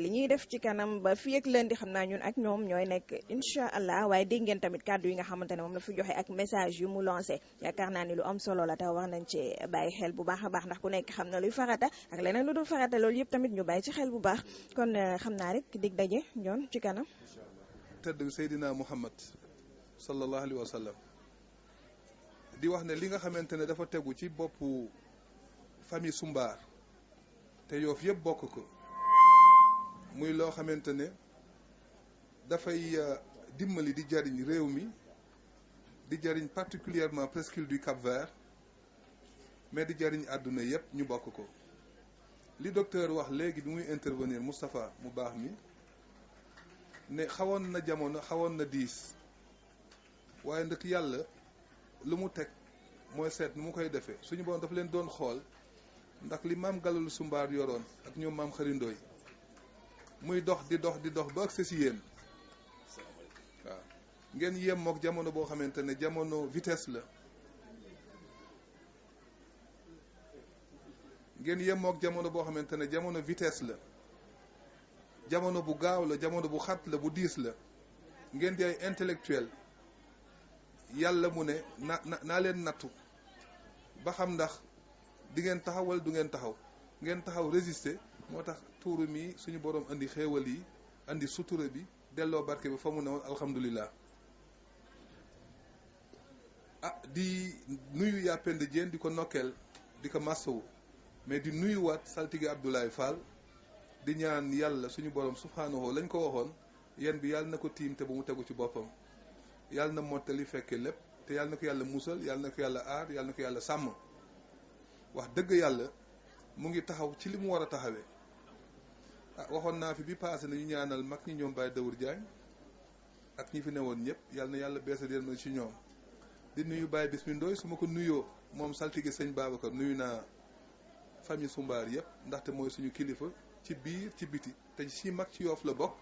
li ñuy def ci kanam ba fii ak lundi xam naa ñun ak ñoom ñooy nekk incha allah waaye dégg ngeen tamit kàddu yi nga xamante ne moom la fi joxe ak message yu mu lancé yaakaar naa ni lu am solo la taw wax nañ ci bàyyi xel bu baax a baax ndax ku nekk xam na luy farata ak leneen lu dul farata loolu yëpp tamit ñu bàyyi ci xel bu baax kon xam naa rek dig daje ñoon ci kanam. tëdd Seydina Muhammad sallallahu alayhi wa sallam di wax ne li nga xamante ne dafa tegu ci boppu famille Sumbaar te Yoff yëpp bokk ko muy loo xamante ne dafay dimbali di jariñ réew mi di jariñ particulièrement presqu'île du Cap-Vert mais di jariñ àdduna yëpp ñu bokk ko li docteur wax léegi bi muy intervenir Moustapha mu baax mi ne xawoon na jamono xawoon na diis waaye ndëkk yàlla lu mu teg mooy seet nu mu koy defee suñu borom dafa leen doon xool ndax li maam Galalu Sumbaar yoroon ak ñoom maam xarindooy muy dox di dox ba agsi si yéen waaw ngeen yem mook jamono boo xamante ne jamono vitesse la ngeen yem mook jamono boo xamante ne jamono vitesse la jamono bu gaaw la jamono bu xat la bu diis la ngeen di ay intellectuel yàlla mu ne naa leen nattu ba xam ndax di ngeen taxaw wala du ngeen taxaw ngeen taxaw résister moo tax tuuru mi suñu borom andi xéewal yi andi sutura bi delloo barke bi fa mu ne woon alhamdulilah di nuyu yaa Penda Diène di ko nokkeel di ko massawu mais di nuyuwaat saltige Abdoulaye Fall di ñaan yàlla suñu borom subhanahu lañ ko waxoon yéen bi yàlla na ko tiim te bu mu tegu ci boppam yàlla na mottali fekke lépp te yàlla na ko yàlla musal yàlla na ko yàlla aar yàlla na ko yàlla sàmm wax dëgg yàlla mu ngi taxaw ci li mu war a taxawee waxoon naa fi bi passé nañu ñaanal mag ñi ñoom Baye Dawur Diagne ak ñi fi newoon ñëpp yàlla na yàlla beesa déen ma ci ñoom di nuyu Baye Bismi Ndoy su ma ko nuyoo moom saltige sëñ Babacar nuyu naa famille Sumbaar yëpp ndaxte mooy suñu kilifa ci biir ci biti te si mag ci Yoff la bokk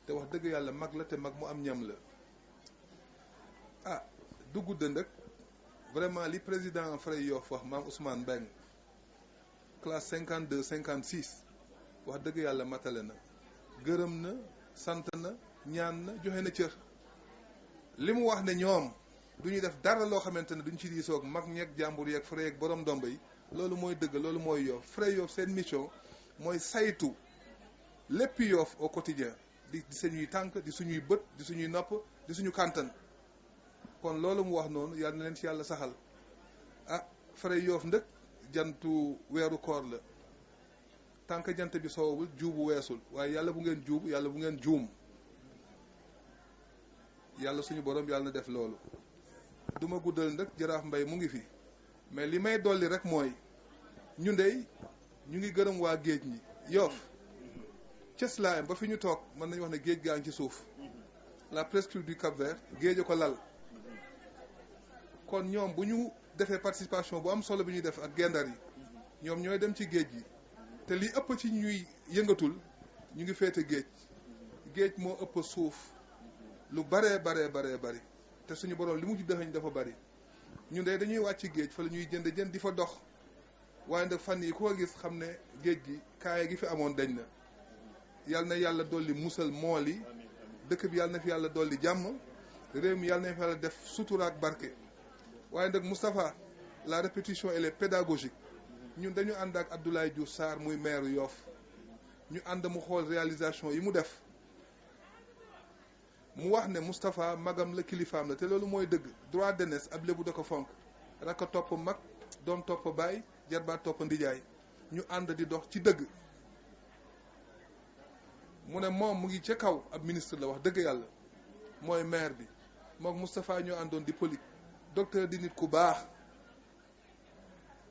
te wax dëgg yàlla mag la te mag mu am ñam la du gudd nag vraiment li président Frey Yoff wax maam Ousmane Mbeng classe 52 56 wax dëgg yàlla matale na gërëm na sant na ñaan na joxe na cër li mu wax ne ñoom du ñu def dara loo xamante ne duñ ci diisoog mag ñeeg jàmbur yeeg Frey yeeg borom ndomba yi loolu mooy dëgg loolu mooy Yoff Frey Yoff seen mission mooy saytu lépp Yoff au quotidien di suñuy tànk di suñuy bët di suñuy nopp di suñu kàntan kon loolu mu wax noonu yàlla na leen ci yàlla saxal Frey Yoff ndëkk jantu weeru koor la tànk jant bi soowul juubu weesul waaye yàlla bu ngeen juub yàlla bu ngeen juum yàlla suñu borom yàlla na def loolu duma guddal ndëkk jaraaf mbay mu ngi fi mais li may dolli rek mooy ñu ndey ñu ngi gërëm waa géej ñi Yoff cëslaayam ba fi ñu toog mën nañu wax ne géej gaa ngi ci suuf la presqu'île du Cap-Vert géej a ko lal kon ñoom bu ñu defee participation bu am solo bi ñuy def ak gendar yi ñoom ñooy dem ci géej gi te li ëpp ci ñuy yëngatul ñu ngi féete géej moo ëpp suuf lu baree bari te suñu borom li mu ci dëxëñ dafa bari ñun de dañuy wàcc géej fa la ñuy jën di fa dox waaye nag fan yi ku ko gis xam ne géej gi kaaya gi fi amoon dañ na yàlla na yàlla dolli musal mool yi dëkk bi yàlla na fi yàlla dolli jàmm réew mi yàlla nañ fa def sutura ak barke waaye nag Moustapha la répétition elle est pédagogique ñun dañu ànd ak Abdoulaye Diouf Sarr muy maire Yoff ñu ànd mu xool réalisation yi mu def mu wax ne Moustapha magam la kilifaam la te loolu mooy dëgg droit d'aînesse ab lébu da ko fonk raka topp mag doom topp baay jarbaat topp ndijaay ñu ànd di dox ci dëgg mu ne moom mu ngi ca kaw ab ministre la wax dëgg yàlla mooy maire bi moom Moustapha ñoo àndoon di politique docteur di nit ku baax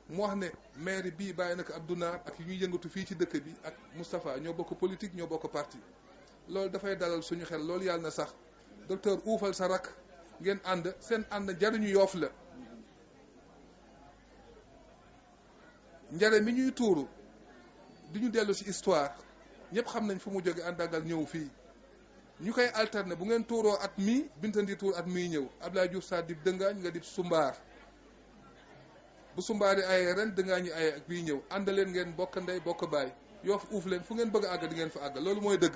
mu wax ne maire bii bàyyi na ko Abdou Naar ak yi ñuy yëngatu fii ci dëkk bi ak Moustapha ñoo bokk politique ñoo bokk parti loolu dafay dalal suñu xel loolu yàlla na sax docteur uufal sa rakk ngeen ànd seen ànd njariñu Yoff la njare mi ñuy tuuru di ñu dellu ci histoire ñëpp xam nañ fu mu jóge àndagal ñëw fii ñu koy alterner bu ngeen tuuroo at mii bintandi tuur at mii ñëw Abdoulaye Diouf Sarr dib dëngaañ nga dib sumbaar bu sumbaar yi ayee ren dëngaañ yi ayee ak bii ñëw ànd leen ngeen bokk ndey bokk baay Yoff uuf leen fu ngeen bëgg a àgg di ngeen fa àgg loolu mooy dëgg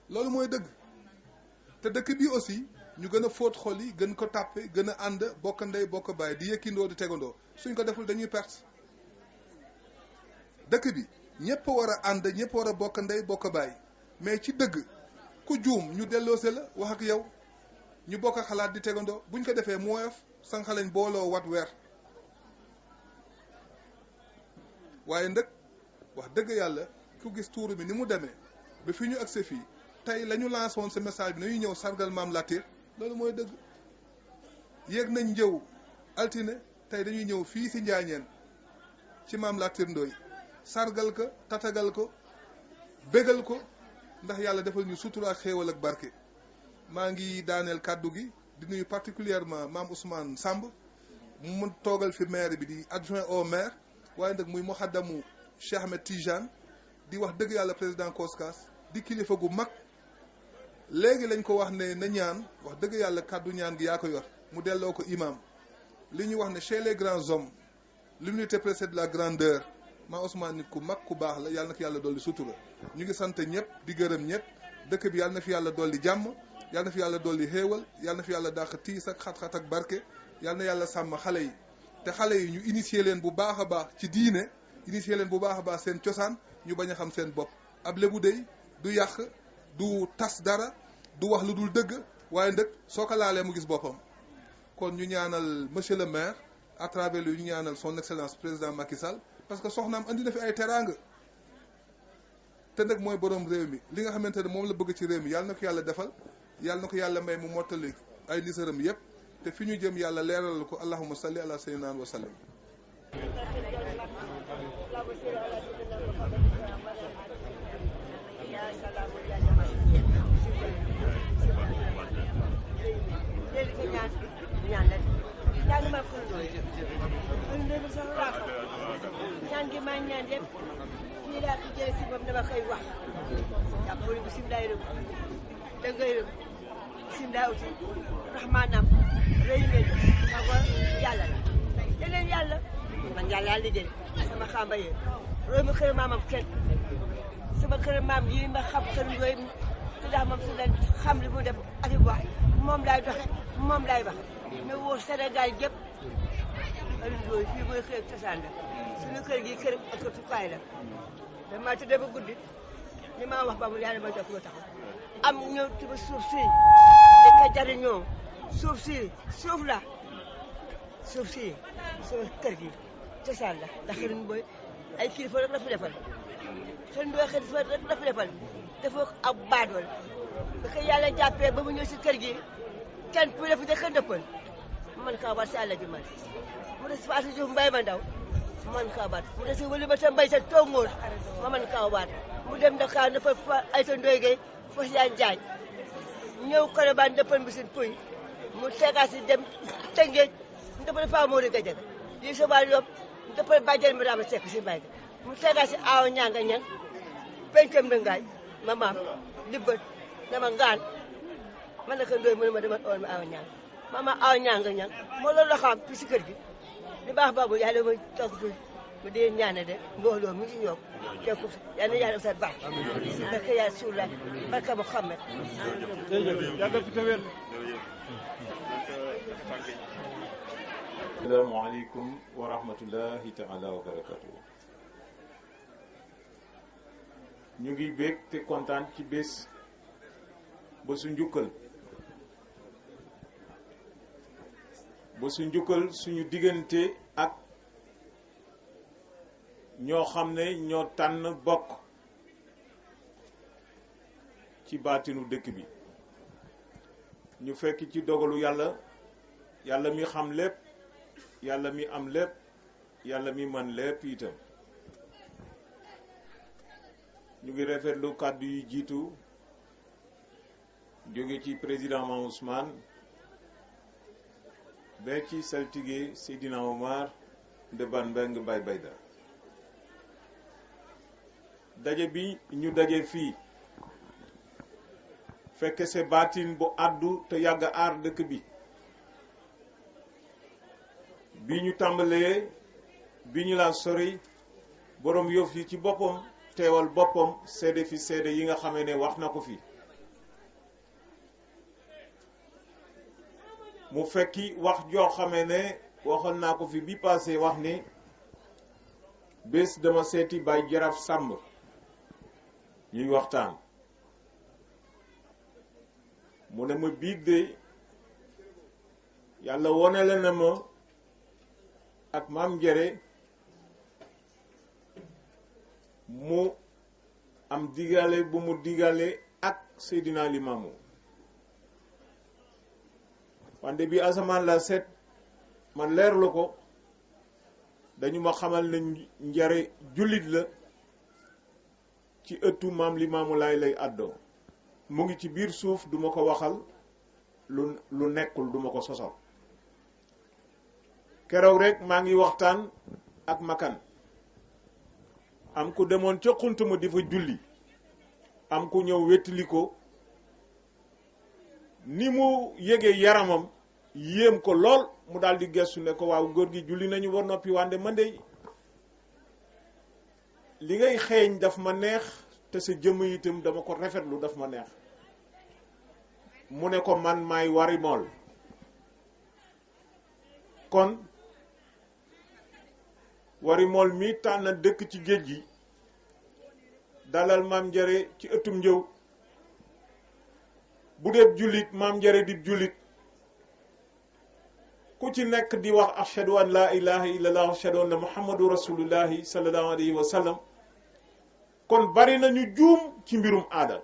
loolu mooy dëgg te dëkk bi aussi ñu gën a fóot xol yi gën ko tàppe gën a ànd bokk ndey bokk baay di yëkkindoo di tegandoo suñ ko deful dañuy perte dëkk bi ñëpp war a ànd ñëpp war a bokk ndey bokk baay mais ci dëgg ku juum ñu delloose la wax ak yow ñu bokk xalaat di tegandoo buñ ko defee mu woyof sànq lañ booloo wat weer waaye ndëkk wax dëgg yàlla ku gis tuuru bi ni mu demee ba fi ñu agse fii tey la ñu lancé woon ce message bi nañuy ñëw sargal maam Latir loolu mooy dëgg yéeg nañ njëw altine tey dañuy ñëw fii si Njaañeen ci maam Latir Ndoye sargal ko tatagal ko bégal ko ndax yàlla defal ñu sutura ak xéewal ak barke maa ngi daaneel kàddu gi di nuyu particulièrement maam Ousmane Samb mu toogal fi maire bi di adjoint au maire waaye nag muy muxaddamu Cheikh Ahmed Tijane di wax dëgg yàlla président Koskas di kilifa gu mag léegi lañ ko wax ne na ñaan wax dëgg yàlla kàddu ñaan gi yaa ko yor mu delloo ko imam li ñu wax ne chez les grands hommes l'humilité précède la grandeur maa Ousmane nit ku mag ku baax la yàlla na ko yàlla dolli sutura ñu ngi sant ñëpp di gërëm ñëpp dëkk bi yàlla na fi yàlla dolli jàmm yàlla na fi yàlla dolli xéewal yàlla na fi yàlla dàq tiis ak xat-xat ak barke yàlla na yàlla sàmm xale yi te xale yi ñu initier leen bu baax a baax ci diine initier leen bu baax a baax seen cosaan ñu bañ a xam seen bopp ab lébu dey du yàq du tas dara du wax lu dul dëgg waaye ndëkk soo ko laalee mu gis boppam kon ñu ñaanal monsieur le maire à travers lui ñu ñaanal son excellence président Macky Sall parce que soxnaam andi na fi ay teraanga te nag mooy borom réew mi li nga xamante ne moom la bëgg ci réew mi yàlla na ko yàlla defal yàlla na ko yàlla may mu mottali ay nisaram yépp te fi ñu jëm yàlla leeral ko allahumma salli ala sayyidina wa sallam ñaan gi maa ñaan yëpp fii laa ko jëlee si moom dama koy wax jàppale bisimilah rëbb dangay rëbb bisimilah aussi rahmaanam rëy leen xaw yàlla la yeneen yàlla man yàlla liggéey sama xamba yee roy ma kër maamam kenn sama kër maam yi ma xam kër yooyu te ndax moom su leen xam li mu def ak wax moom laay doxe moom laay wax mais wóor Sénégal yëpp Alioune fii mooy kër cosaan la suñu kër gi kër ak tukaay la dama tëddee ba guddi li ma wax ba mu yàlla ma jox lu tax am ñëw tuba suuf si di ko jariñoo suuf si suuf la suuf si suñu kër gi cosaan la ndax xërin booy ay kilifa rek la fi defal xërin booy xëy rek la fi defal dafa ab baadool da ko yàlla jàppee ba mu ñëw si kër gi kenn pu defu dëkk dëppal man kaa waat si àll ji man mu des Fatou Diouf mbay ma ndaw man kaa waat mu des wali ba ta mbay sa tongoor ma man kaa waat mu dem Dakar dafa fa ay sa ndoy gay fas yaan jaaj ñëw Colobane dëppal mbisin puy mu tegaat si dem Tëngéej mu dëppal Faa Moori Gajaga lii sa waal yóbbu mu dëppal bàjjen mi daama sekk si mbay mu tegaat si aaw ñanga ñang pencam dëngaay ma maam dibbat dama ngaan man naka ndoy mu ne ma dama ool ma aaw ñang mama aw ñanga ñang moo loolu la xam fii si kër gi li baax baabu yàlla ma toog fi mu dee ñaane de mbooloo mi ngi ñëw te ko yal na yàlla sa baax barke yaa Rasulullah barke Muhammad yàggal fi te wér. asalaamaaleykum wa rahmatullahi taala wa barakatuh. ñu ngi bég te kontaan ci bés ba su njukkal suñu diggante ak ñoo xam ne ñoo tànn bokk ci baatinu dëkk bi ñu fekk ci dogalu yàlla mi xam lépp yàlla mi am lépp yàlla mi man lépp itam ñu ngi rafetlu kàddu yu jiitu jóge ci président Mame Ousmane ba ci saltige Seydina Omar Ndeban Mbeng Bay Bayda daje bi ñu daje fii fekk se baatin bu àddu te yàgg aar dëkk bi ñu tàmbalee bi ñu la sori borom Yoff yi ci boppam teewal boppam seede fi seede yi nga xamee ne wax na ko fi mu fekki wax joo xamee ne waxoon naa ko fi bi passé wax ni bés dama seeti Baye Jaraaf Sàmb ñuy waxtaan mu ne ma biig de yàlla wonale na ma ak Maam Njare mu am digale bu mu digale ak Seydina Limaamu wante bi asamaan la set man leerlu ko dañu ma xamal ne Njare jullit la ci ëttu Maam Limaamu Laay lay àddoo mu ngi ci biir suuf duma ko waxal lu nekkul duma ko sosal keroog rek maa ngi waxtaan ak makan am ku demoon ca xuntuma di fa julli am ku ñëw wettali ko ni mu yëgee yaramam yéem ko lool mu daal di gestu ne ko waaw góor gi julli nañu ba noppi wande man de li ngay xeeñ daf ma neex te sa jëmm itam dama ko rafetlu daf ma neex mu ne ko man maay Wari Mool kon Wari Mool mi tànn dëkk ci géej gi dalal Maam Njare ci ëttum njëw bu dee jullit Maam Njare di jullit ku ci nekk di wax ashhadu an la ilaha illallah ashhadu anna muhammadu rasulullahi sallallahu alayhi wa sallam kon bari nañu juum ci mbirum aada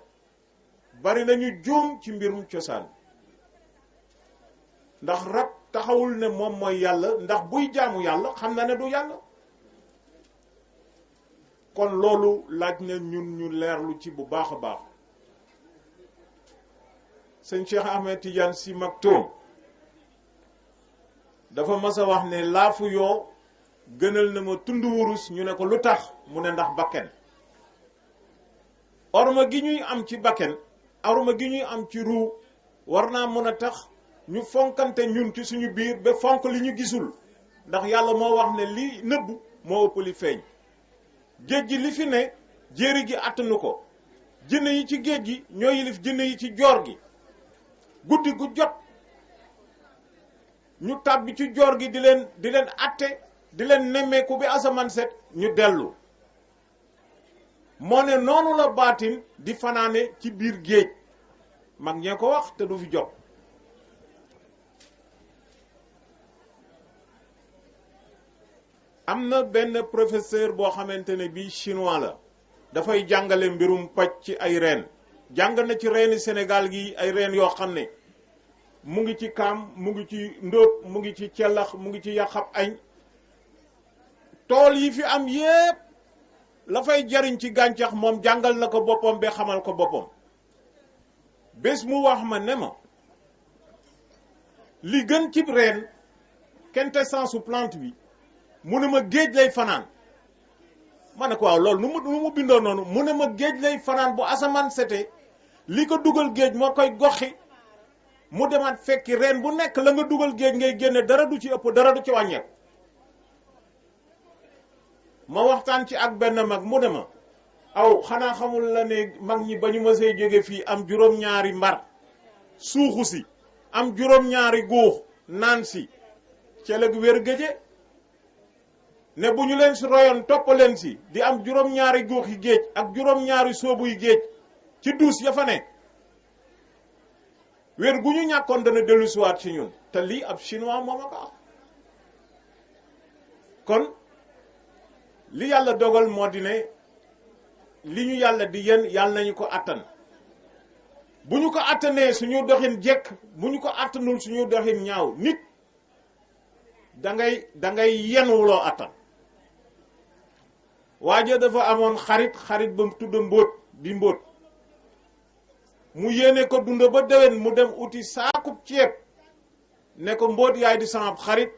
bari nañu juum ci mbirum cosaan ndax rab taxawul ne moom mooy yàlla ndax buy jaamu yàlla xam na ne du yàlla kon loolu laaj na ñun ñu leerlu ci bu baax a baax sëñ Cheikh Ahmed Tidiane Sy Maktoum dafa mas a wax ne laafu yoo gënal na ma tund wurus ñu ne ko lu tax mu ne ndax bakken orma gi ñuy am ci bakken orma gi ñuy am ci ruu war naa mën a tax ñu fonkante ñun ci suñu biir ba fonk li ñu gisul ndax yàlla moo wax ne li nëbb moo ëpp li feeñ géej gi li fi ne jéeri gi attanu ko jënn yi ci géej gi ñoo yilif jënn yi ci joor gi guddi gu jot ñu tàbbi ci joor gi di leen atte di leen nemmeeku bi asamaan set ñu dellu moo ne noonu la baatin di fanaane ci biir géej mag ñee ko wax te du fi jot am na benn professeur boo xamante ne bii chinois la dafay jàngale mbirum paj ci ay reen jàng na ci reeni Sénégal gi ay reen yoo xam ne mu ngi ci kaam mu ngi ci ndóob mu ngi ci cellax mu ngi ci yàqab añ tool yi fi am yépp la fay jariñ ci gàncax moom jàngal na ko boppam ba xamal ko boppam bés mu wax ma ne ma li gën ci reen quintessence su plante bi mu ne ma géej lay fanaan ma ne ko waaw loolu nu mu bindoo noonu mu ne ma géej lay fanaan bu asamaan sete li ko dugal géej moo koy goxi mu demaat fekki reen bu nekk la nga dugal géej ngay génne dara du ci ëpp dara du ci wàññeeku ma waxtaan ci ak benn mag mu ne ma aw xanaa xamul la ne mag ñi ba ñu mësee jóge fii am juróom-ñaari mbar suuxu si am juróom-ñaari guux naan si ca la wér gëje ne bu ñu leen si royoon topp leen si di am juróom-ñaari guux yi géej ak juróom-ñaari soobu yi géej ci duus ya fa ne wér gu ñu ñàkkoon dana dellusiwaat ci ñun te lii ab chinois moom a ko am kon li yàlla dogal moo di ne li ñu yàlla di yen yàlla nañu ko attan bu ñu ko attanee suñu doxin jekk bu ñu ko attanul suñu doxin ñaaw nit da ngay yenuwuloo attan waaje dafa amoon xarit ba tudd mbóot di mbóot mu yéene ko dund ba déwén mu dem uti saakub ceeb ne ko mbóot yaay di sama xarit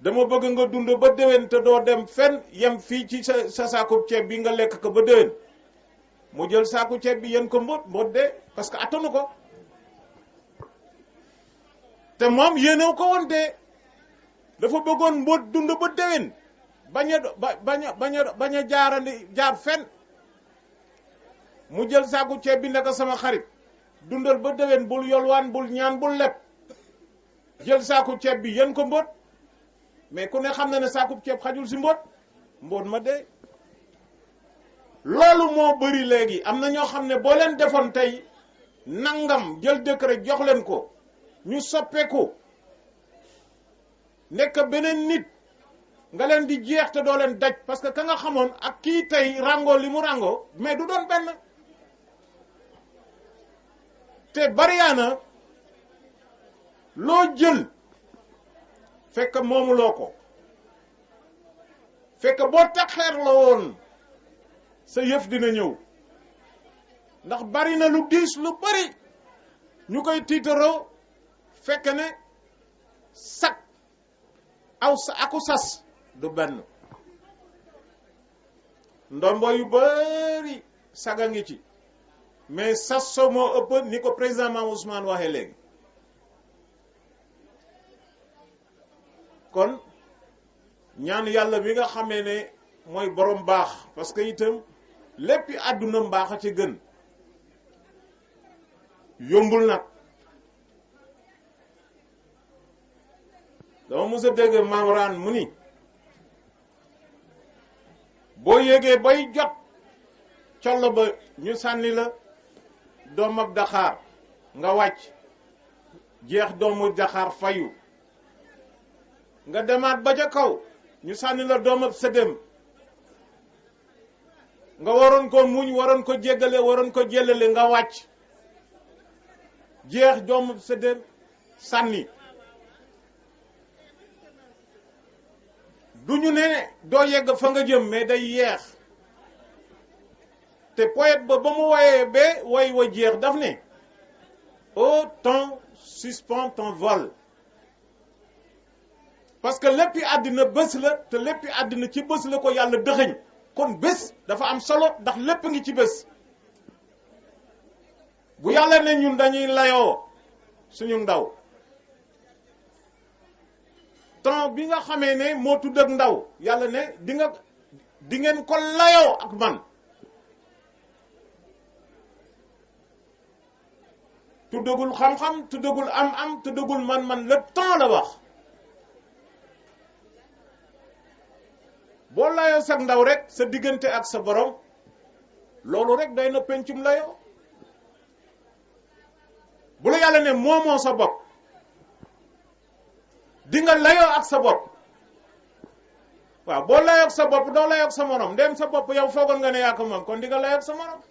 dama bëgg nga dund ba déwén te doo dem fenn yem fii ci sa saakub ceeb bi nga lekk ko ba déwén mu jël saaku ceeb bi yéen ko mbóot de parce que attanu ko te moom yéenew ko woon de dafa bëggoon mbóot dund ba déwén bañ a jaar fenn mu jël saaku ceeb bi naka sama xarit dundal ba déwén bul yolwaan bul ñaan bul leb jël saaku ceeb bi yéen ko mbóot mais ku ne xam na ne saaku ceeb xajul si mbóot ma dee loolu moo bëri léegi am na ñoo xam ne boo leen defoon tey nangam jël décret jox leen ko ñu soppeeku nekk beneen nit nga leen di jeex te doo leen daj parce que ka nga xamoon ak kii tey rango li mu rango mais du doon benn te bariyaana loo jël fekk moomuloo ko fekk boo taxeer la woon sa yëf dina ñëw ndax bari na lu diis lu bari ñu koy tiitaroo fekk ne sak aku sas du benn ndombo yu bari saga ngi ci mais sas so moo ëpp ni ko président Mame Ousmane waxee léegi kon ñaan yàlla bi nga xamee ne mooy borom baax parce que itam léppi àdduna mbaax a ci gën yombul nag dama mos a dégg Mamran mu ni boo yégee bay jot collo ba ñu sànni la doom ak daxaar nga wàcc jeex doomu daxaar fayu nga demaat ba ca kaw ñu sànni la doom ak sëdëm nga waroon ko muñ waroon ko jéggale waroon ko jëlale nga wàcc jeex doom ak sëdëm sànni du ñu ne doo yegg fa nga jëm mais day yeex te poète ba mu woyee ba woy wa jeex daf ne ô temps suspend ton vol parce que léppi àddina bés la te léppi àddina ci bés la ko yàlla dëxëñ kon bés dafa am solo ndax lépp ngi ci bés bu yàlla ne ñun dañuy layoo suñu ndaw temps bi nga xamee ne moo tudd ak ndaw yàlla ne di ngeen ko layoo ak man tuddagul xam-xam tuddagul am tuddagul man le temps la wax boo layoo sag ndaw rek sa diggante ak sa borom loolu rek day na pencum layoo bu la yàlla ne moomoo sa bopp di nga layoo ak sa bopp waaw boo layoo ak sa bopp doo layoo ak sa morom ndem sa bopp yow foogoon nga ne yaa ko moom kon di nga layoo ak sa morom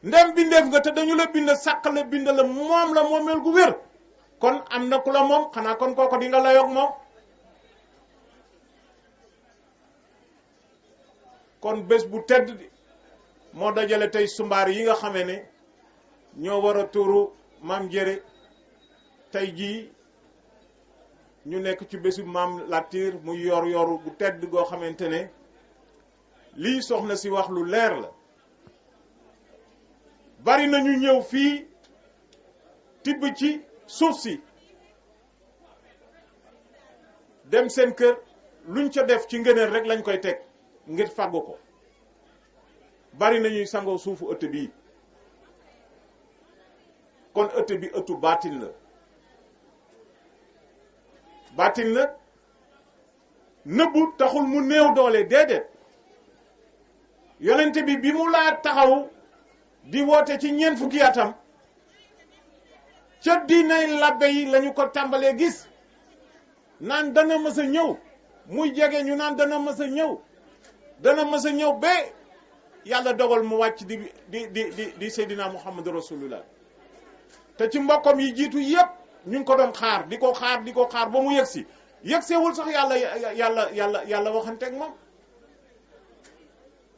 ndem bindeef nga te dañu la bind sàq la bind la moom la moomeel gu wér kon am na ku la moom xanaa kon kooko di nga layoo ak moom kon bés bu tedd moo dajale tey sumbaar yi nga xamee ne ñoo war a tuuru Maam Njere tey jii ñu nekk ci bésu Maam Latir mu yor bu tedd goo xamante ne lii soxna si wax lu leer la bari na ñu ñëw fii tibb ci suuf si dem seen kër luñ ca def ci ngëneel rek lañ koy teg ngir fàggu ko bari nañuy sangoo suufu ëtt bii kon ëtt bi ëttu baatin la baatin la nëbbu taxul mu néew doole déedéet yonente bi mu laa taxaw di woote ci ñeent fukki atam ca diinay labbe yi lañu ko tàmbalee gis naan dana mës a ñëw muy jege ñu naan dana mës a ñëw ba yàlla dogal mu wàcc di Seydina Muhammadu Rasulullah te ci mbokkam yi jiitu yépp ñu ngi ko doon xaar di ko xaar ba mu yëgseewul sax yàlla waxanteeg moom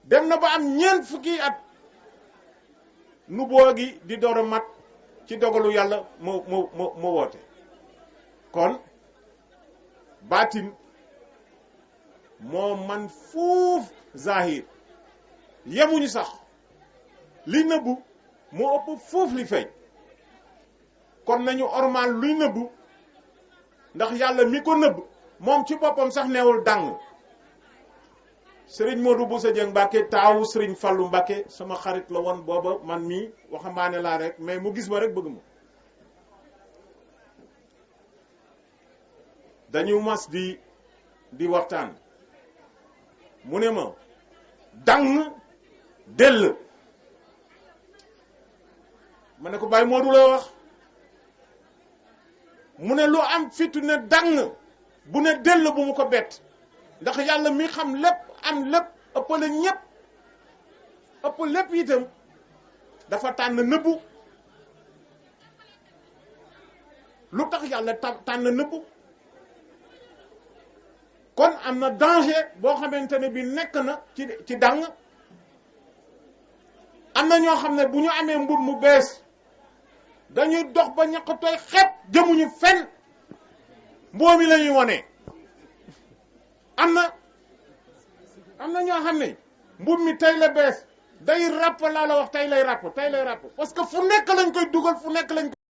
dem na ba am ñeent fukki at nu boogi di door a mat ci dogalu yàlla mu woote kon baatin moo man fuuf zahir yemuñu sax li nëbbu moo ëpp fuuf li feeñ kon nañu ormal luy nëbbu ndax yàlla mi ko nëbb moom ci boppam sax neewul dàng Serigne Modou Bousso Dieng Mbacke taawu Serigne Fallou Mbacke sama xarit la woon booba man mii waxambaane laa rek mais mu gis ma rek bëgg ma dañu mas di waxtaan mu ne ma dang dell ma ne ko Baye Modou la wax mu ne lu am fitu ne dang bu ne dell bu mu ko bett ndax yàlla mi xam lépp am lépp ëppale ñépp ëpp lépp itam dafa tànn nëbbu lu tax yàlla tànn nëbbu kon am na danger boo xamante ne bi nekk na ci dàng am na ñoo xam ne bu ñu amee mbir mu bees dañuy dox ba ñaq tooy xepp jëmuñu fenn mboomi la ñuy wone am na ñoo xam ne mbub mi tey la bees day ràpp laa la wax tey lay ràpp parce que fu nekk lañ koy dugal fu nekk lañ